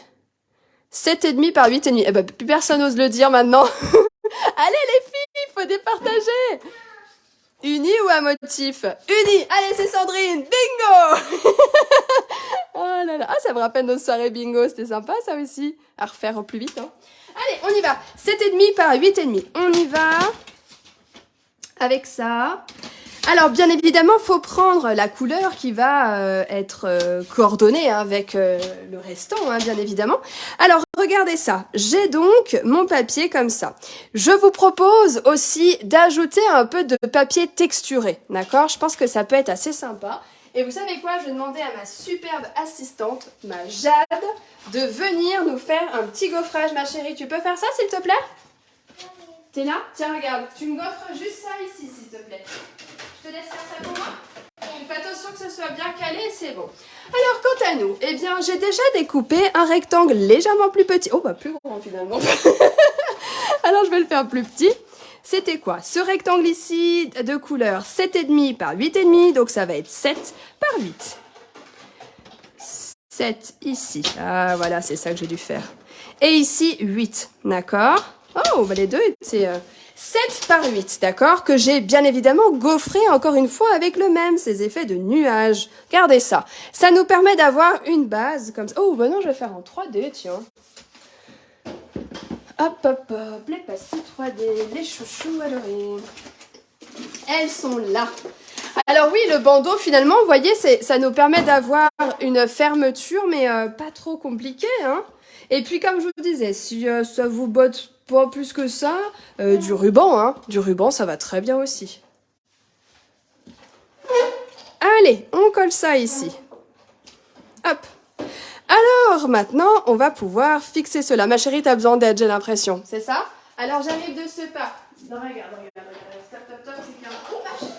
7,5 par 8,5. Eh ben, plus personne n'ose le dire maintenant. Allez, les filles, il faut départager. Uni ou à motif? Uni. Allez, c'est Sandrine. Bingo. Oh là là. Ah, ça me rappelle nos soirées bingo. C'était sympa, ça aussi. À refaire au plus vite, hein. Allez, on y va. 7,5 par 8,5. On y va. Avec ça. Alors, bien évidemment, il faut prendre la couleur qui va être coordonnée avec le restant, hein, bien évidemment. Alors, regardez ça. J'ai donc mon papier comme ça. Je vous propose aussi d'ajouter un peu de papier texturé, d'accord? Je pense que ça peut être assez sympa. Et vous savez quoi? Je vais demander à ma superbe assistante, ma Jade, de venir nous faire un petit gaufrage, ma chérie. Tu peux faire ça, s'il te plaît? T'es là? Tiens, regarde. Tu me gaufres juste ça ici, s'il te plaît. Je te laisse faire ça pour moi. Fais attention que ce soit bien calé, c'est bon. Alors, quant à nous, eh bien, j'ai déjà découpé un rectangle légèrement plus petit. Oh, bah, plus grand, finalement. Alors, je vais le faire plus petit. C'était quoi? Ce rectangle ici, de couleur 7,5 par 8,5. Donc, ça va être 7 par 8. 7 ici. Ah, voilà, c'est ça que j'ai dû faire. Et ici, 8. D'accord? Oh, bah les deux étaient 7 par 8, d'accord? Que j'ai bien évidemment gaufré encore une fois avec le même, ces effets de nuages. Regardez ça. Ça nous permet d'avoir une base comme ça. Oh, bah non, je vais faire en 3D, tiens. Hop, les pastilles 3D, les chouchous adorés. Elles sont là. Alors oui, le bandeau, finalement, vous voyez, ça nous permet d'avoir une fermeture, mais pas trop compliquée, hein. Et puis, comme je vous disais, si ça vous botte pas plus que ça, du ruban, hein. Du ruban, ça va très bien aussi. Allez, on colle ça ici. Hop. Alors, maintenant, on va pouvoir fixer cela. Ma chérie, t'as besoin d'aide, j'ai l'impression. C'est ça? Alors, j'arrive de ce pas. Non, regarde. Stop, c'est qu'il y a un... Oh, ma chérie,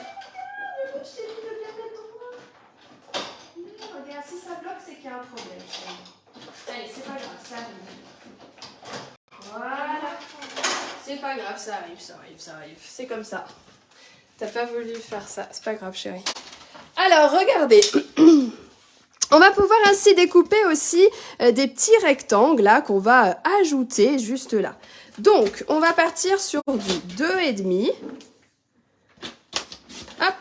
je t'ai dit de bien mettre ton doigt. Regarde, si ça bloque, c'est qu'il y a un problème. Allez, c'est pas grave, ça arrive. Voilà. C'est pas grave, ça arrive. C'est comme ça. T'as pas voulu faire ça. C'est pas grave, chérie. Alors, regardez. On va pouvoir ainsi découper aussi des petits rectangles là qu'on va ajouter juste là. Donc, on va partir sur du 2,5. Hop.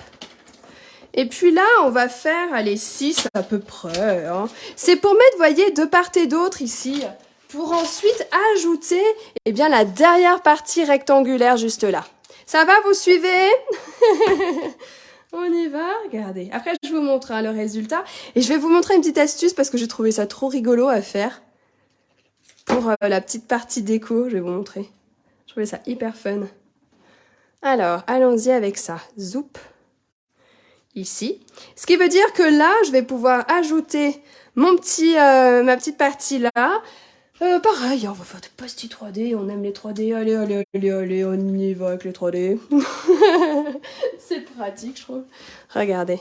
Et puis là, on va faire, allez, 6 à peu près. Hein. C'est pour mettre, vous voyez, de part et d'autre ici. Pour ensuite ajouter, eh bien, la dernière partie rectangulaire juste là. Ça va, vous suivez? On y va, regardez. Après, je vous montre hein, le résultat. Et je vais vous montrer une petite astuce parce que j'ai trouvé ça trop rigolo à faire. Pour la petite partie déco, je vais vous montrer. Je trouvais ça hyper fun. Alors, allons-y avec ça. Zoup. Ici. Ce qui veut dire que là, je vais pouvoir ajouter ma petite partie là. Pareil, on va faire des pastilles 3D, on aime les 3D, allez, on y va avec les 3D. C'est pratique, je trouve. Regardez.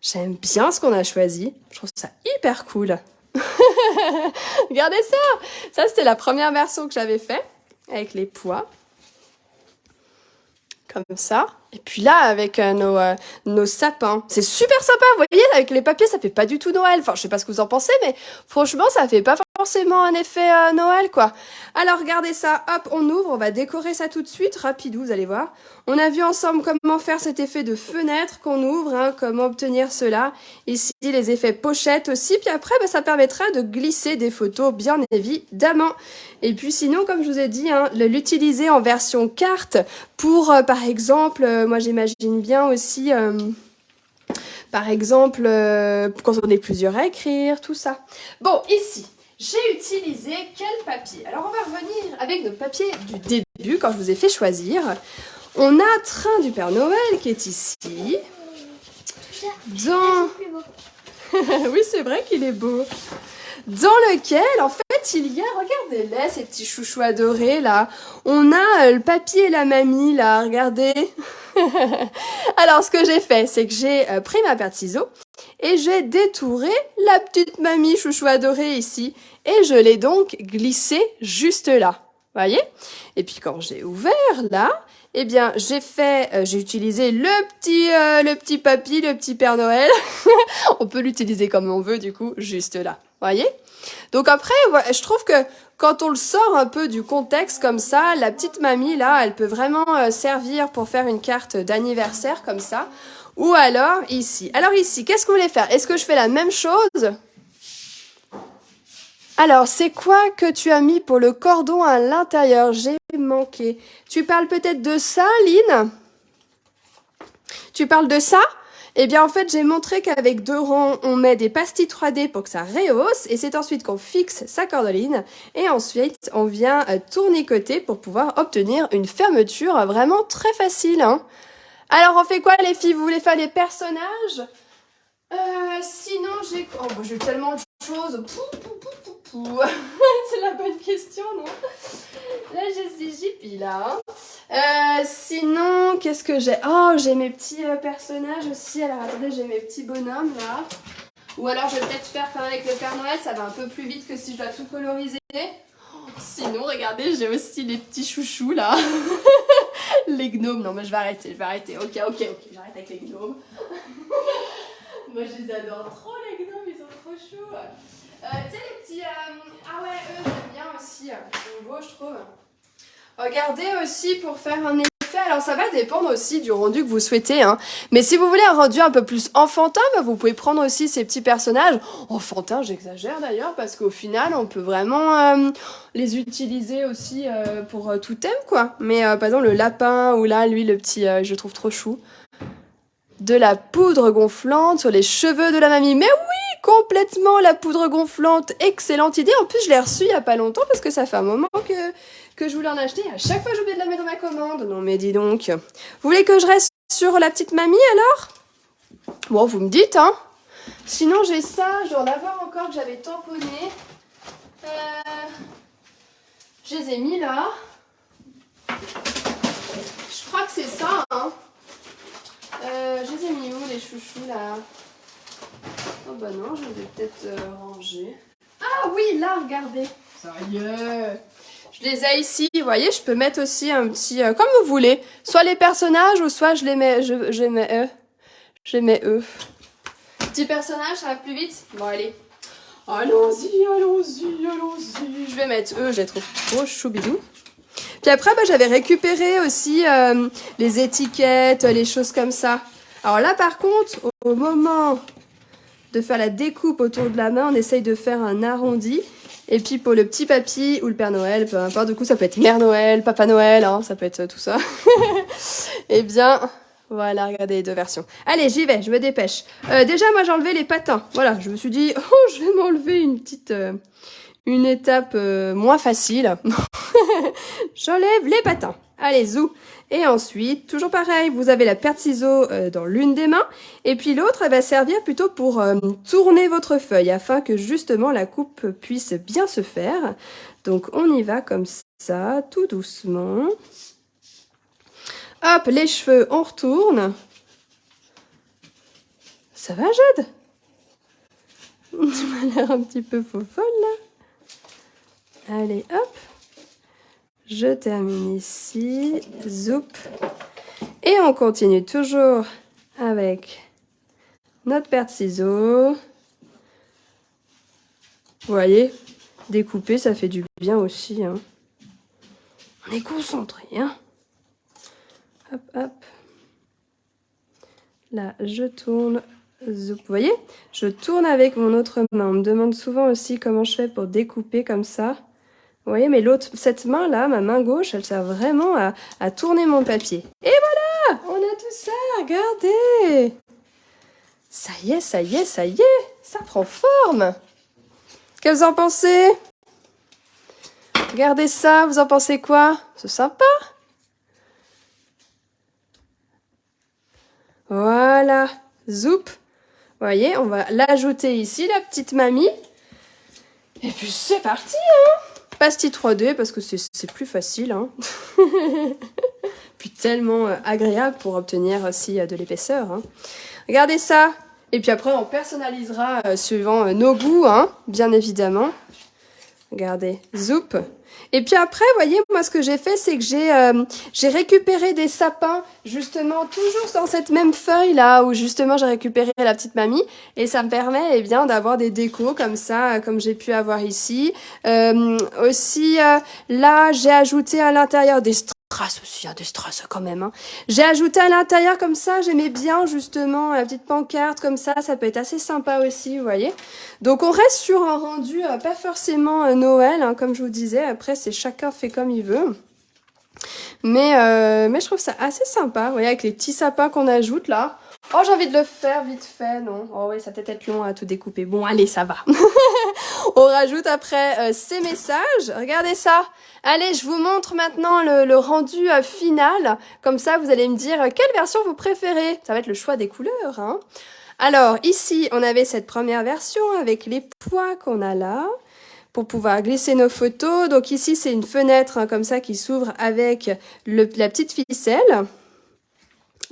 J'aime bien ce qu'on a choisi, je trouve ça hyper cool. Regardez ça. Ça, c'était la première version que j'avais fait, avec les pois. Comme ça. Et puis là, avec nos sapins. C'est super sympa, vous voyez, avec les papiers, ça fait pas du tout Noël. Enfin, je sais pas ce que vous en pensez, mais franchement, ça fait pas forcément un effet Noël, quoi. Alors, regardez ça. Hop, on ouvre, on va décorer ça tout de suite. Rapidou, vous allez voir. On a vu ensemble comment faire cet effet de fenêtre qu'on ouvre, hein, comment obtenir cela. Ici, les effets pochettes aussi. Puis après, bah, ça permettra de glisser des photos, bien évidemment. Et puis sinon, comme je vous ai dit, hein, l'utiliser en version carte pour, par exemple, moi j'imagine bien aussi Par exemple, quand on est plusieurs à écrire, tout ça. Bon, ici, j'ai utilisé quel papier? Alors, on va revenir avec notre papier du début, quand je vous ai fait choisir. On a Train du Père Noël qui est ici. Dans... oui, c'est vrai qu'il est beau. Dans lequel, en fait, il y a, regardez-les, ces petits chouchous adorés, là. On a le papy et la mamie, là, regardez. Alors, ce que j'ai fait, c'est que j'ai pris ma paire de ciseaux et j'ai détouré la petite mamie chouchou adorée ici. Et je l'ai donc glissée juste là, voyez? Et puis, quand j'ai ouvert, là, eh bien, j'ai utilisé le petit papy, le petit Père Noël. On peut l'utiliser comme on veut, du coup, juste là. Voyez? Donc après, ouais, je trouve que quand on le sort un peu du contexte comme ça, la petite mamie, là, elle peut vraiment servir pour faire une carte d'anniversaire comme ça. Ou alors ici. Alors ici, qu'est-ce que vous voulez faire? Est-ce que je fais la même chose? Alors, c'est quoi que tu as mis pour le cordon à l'intérieur? J'ai manqué. Tu parles peut-être de ça, Lynn? Tu parles de ça? Eh bien, en fait, j'ai montré qu'avec 2 rangs, on met des pastilles 3D pour que ça rehausse. Et c'est ensuite qu'on fixe sa cordeline. Et ensuite, on vient tournicoter pour pouvoir obtenir une fermeture vraiment très facile. Hein. Alors, on fait quoi, les filles? Vous voulez faire des personnages? Sinon, j'ai tellement de choses. C'est la bonne question, non? Là, j'ai Jippy, là. Sinon, qu'est-ce que j'ai? Oh, j'ai mes petits personnages aussi. Alors, attendez, j'ai mes petits bonhommes, là. Ou alors, je vais peut-être faire comme avec le Père Noël. Ça va un peu plus vite que si je dois tout coloriser. Sinon, regardez, j'ai aussi les petits chouchous, là. Les gnomes. Non, mais je vais arrêter. Ok, j'arrête avec les gnomes. Moi, je les adore trop, les gnomes. Ils sont trop chauds. Tu sais, les petits... Ah ouais, eux, j'aime bien aussi. C'est beau, je trouve. Regardez aussi pour faire un effet. Alors, ça va dépendre aussi du rendu que vous souhaitez. Hein. Mais si vous voulez un rendu un peu plus enfantin, bah, vous pouvez prendre aussi ces petits personnages. Enfantins, j'exagère d'ailleurs, parce qu'au final, on peut vraiment les utiliser aussi pour tout thème, quoi. Mais par exemple, le lapin, ou là, lui, le petit, je le trouve trop chou. De la poudre gonflante sur les cheveux de la mamie. Mais oui, complètement la poudre gonflante. Excellente idée. En plus, je l'ai reçue il n'y a pas longtemps parce que ça fait un moment que je voulais en acheter. À chaque fois, j'oublie de la mettre dans ma commande. Non, mais dis donc. Vous voulez que je reste sur la petite mamie alors? Bon, vous me dites, hein. Sinon, j'ai ça. Je dois en avoir encore que j'avais tamponné. Je les ai mis là. Je crois que c'est ça, hein. Je les ai mis où, les chouchous, là? Oh bah non, je les ai peut-être rangés. Ah oui, là, regardez. Sérieux? Je les ai ici, vous voyez, je peux mettre aussi un petit... comme vous voulez. Soit les personnages, ou soit je les mets... Je mets eux. Petit personnage, ça va plus vite? Bon, allez. Allons-y. Je vais mettre eux, je les trouve trop choubidou. Puis après, bah, j'avais récupéré aussi les étiquettes, les choses comme ça. Alors là, par contre, au moment de faire la découpe autour de la main, on essaye de faire un arrondi. Et puis pour le petit papy ou le Père Noël, peu importe, du coup, ça peut être Mère Noël, Papa Noël, hein, ça peut être tout ça. Eh bien, voilà, regardez les 2 versions. Allez, j'y vais, je me dépêche. Déjà, moi, j'ai enlevé les patins. Voilà, je me suis dit, oh, je vais m'enlever une petite... une étape moins facile. J'enlève les patins. Allez, zou. Et ensuite, toujours pareil, vous avez la paire de ciseaux dans l'une des mains. Et puis l'autre, elle va servir plutôt pour tourner votre feuille afin que justement la coupe puisse bien se faire. Donc on y va comme ça, tout doucement. Hop, les cheveux, on retourne. Ça va, Jade? Tu m'as l'air un petit peu fofolle, là. Allez, hop. Je termine ici. Zoup. Et on continue toujours avec notre paire de ciseaux. Vous voyez, découper, ça fait du bien aussi. Hein. On est concentré. Hein. Hop, hop. Là, je tourne. Zoup. Vous voyez, je tourne avec mon autre main. On me demande souvent aussi comment je fais pour découper comme ça. Vous voyez, mais cette main-là, ma main gauche, elle sert vraiment à tourner mon papier. Et voilà, on a tout ça, regardez. Ça y est, ça y est, ça y est. Ça prend forme. Qu'est-ce que vous en pensez? Regardez ça, vous en pensez quoi? C'est sympa. Voilà. Zoup. Vous voyez, on va l'ajouter ici, la petite mamie. Et puis c'est parti, hein. Pastille 3D parce que c'est plus facile, hein. Puis tellement agréable pour obtenir aussi de l'épaisseur, hein. Regardez ça. Et puis après, on personnalisera suivant nos goûts, hein, bien évidemment. Regardez, zoup. Et puis après, vous voyez, moi, ce que j'ai fait, c'est que j'ai récupéré des sapins, justement, toujours dans cette même feuille-là, où justement, j'ai récupéré la petite mamie. Et ça me permet, eh bien, d'avoir des décos comme ça, comme j'ai pu avoir ici. Aussi, là, j'ai ajouté à l'intérieur des strass aussi, hein, des strass quand même. Hein. J'ai ajouté à l'intérieur comme ça, j'aimais bien, justement, la petite pancarte comme ça peut être assez sympa aussi, vous voyez. Donc, on reste sur un rendu pas forcément Noël, hein, comme je vous disais. Après, c'est chacun fait comme il veut. Mais je trouve ça assez sympa, vous voyez, avec les petits sapins qu'on ajoute là. Oh, j'ai envie de le faire vite fait, non? Oh oui, ça peut être long à tout découper. Bon, allez, ça va. On rajoute après ces messages. Regardez ça. Allez, je vous montre maintenant le rendu final. Comme ça, vous allez me dire quelle version vous préférez. Ça va être le choix des couleurs, hein. Alors, ici, on avait cette première version avec les poids qu'on a là pour pouvoir glisser nos photos. Donc ici, c'est une fenêtre hein, comme ça qui s'ouvre avec la petite ficelle.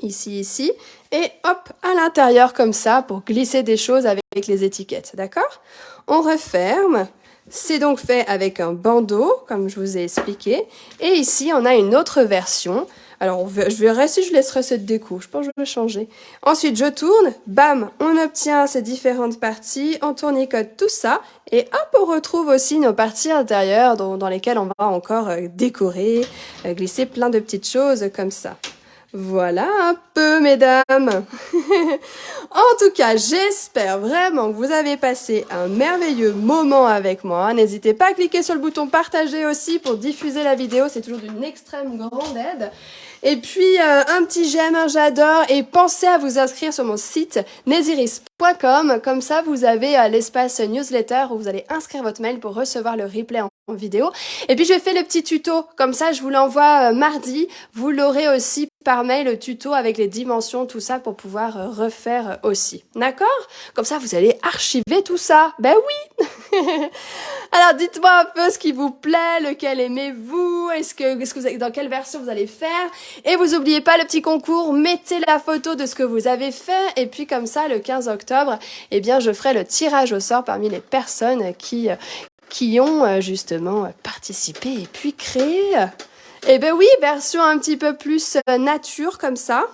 Ici. Et hop, à l'intérieur comme ça pour glisser des choses avec les étiquettes. D'accord? On referme. C'est donc fait avec un bandeau, comme je vous ai expliqué. Et ici, on a une autre version. Alors, je verrai si je laisserai cette déco. Je pense que je vais changer. Ensuite, je tourne. Bam, on obtient ces différentes parties. On tournicote tout ça. Et hop, on retrouve aussi nos parties intérieures dans lesquelles on va encore décorer, glisser plein de petites choses comme ça. Voilà un peu, mesdames. En tout cas, j'espère vraiment que vous avez passé un merveilleux moment avec moi. N'hésitez pas à cliquer sur le bouton partager aussi pour diffuser la vidéo. C'est toujours d'une extrême grande aide. Et puis, un petit j'aime, un j'adore. Et pensez à vous inscrire sur mon site neziris.com. Comme ça, vous avez l'espace newsletter où vous allez inscrire votre mail pour recevoir le replay en vidéo. Et puis, je fais le petit tuto. Comme ça, je vous l'envoie mardi. Vous l'aurez aussi par mail, le tuto avec les dimensions, tout ça, pour pouvoir refaire aussi. D'accord? Comme ça, vous allez archiver tout ça. Ben oui! Alors, dites-moi un peu ce qui vous plaît, lequel aimez-vous, est-ce que vous avez, dans quelle version vous allez faire? Et vous oubliez pas le petit concours, mettez la photo de ce que vous avez fait, et puis comme ça, le 15 octobre, eh bien, je ferai le tirage au sort parmi les personnes qui ont justement participé et puis créé. Eh ben oui, version un petit peu plus nature comme ça.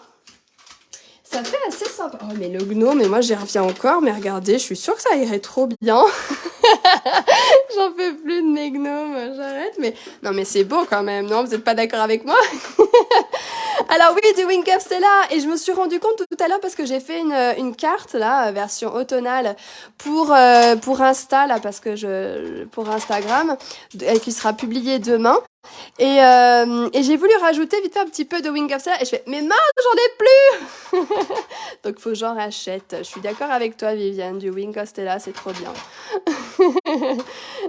Ça fait assez sympa. Oh mais le gnome, et moi j'y reviens encore, mais regardez, je suis sûre que ça irait trop bien. J'en peux plus de mes gnomes, j'arrête. Mais non mais c'est beau quand même, non? Vous n'êtes pas d'accord avec moi? Alors oui, du Wink of Stella, et je me suis rendu compte tout à l'heure parce que j'ai fait une carte là, version automnale pour Insta là, parce que pour Instagram, qui sera publiée demain. Et j'ai voulu rajouter vite fait un petit peu de Wink of Stella et je fais mais mince, j'en ai plus. Donc faut que j'en rachète. Je suis d'accord avec toi Viviane, du Wink of Stella, c'est trop bien.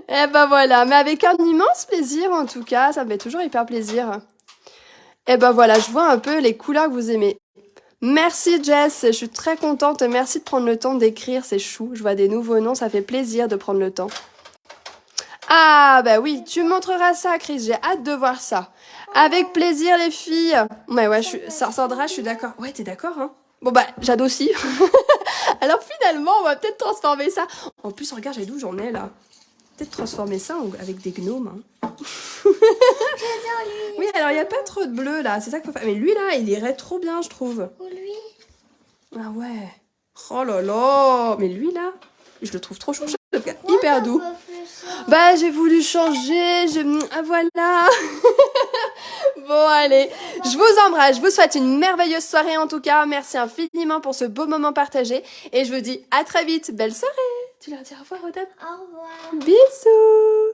Et ben voilà, mais avec un immense plaisir en tout cas, ça me fait toujours hyper plaisir. Et ben voilà, je vois un peu les couleurs que vous aimez. Merci Jess, je suis très contente, merci de prendre le temps d'écrire, c'est chou. Je vois des nouveaux noms, ça fait plaisir de prendre le temps. Ah bah oui, tu me montreras ça Chris, j'ai hâte de voir ça. Avec plaisir les filles. Ouais, Sandra, je suis d'accord. Ouais, t'es d'accord hein? Bon bah, Jade aussi. Alors finalement, on va peut-être transformer ça. En plus, regarde, j'ai d'où j'en ai là. Peut-être transformer ça avec des gnomes. Hein. Oui, alors il n'y a pas trop de bleu là, c'est ça qu'il faut faire. Mais lui là, il irait trop bien, je trouve. Ou lui? Ah ouais. Oh là là. Mais lui là, je le trouve trop chou. Je le trouve hyper doux. Bah, j'ai voulu changer. Ah voilà. Bon, allez. Je vous embrasse. Je vous souhaite une merveilleuse soirée en tout cas. Merci infiniment pour ce beau moment partagé. Et je vous dis à très vite. Belle soirée. Tu leur dis au revoir, Odette? Au revoir. Bisous.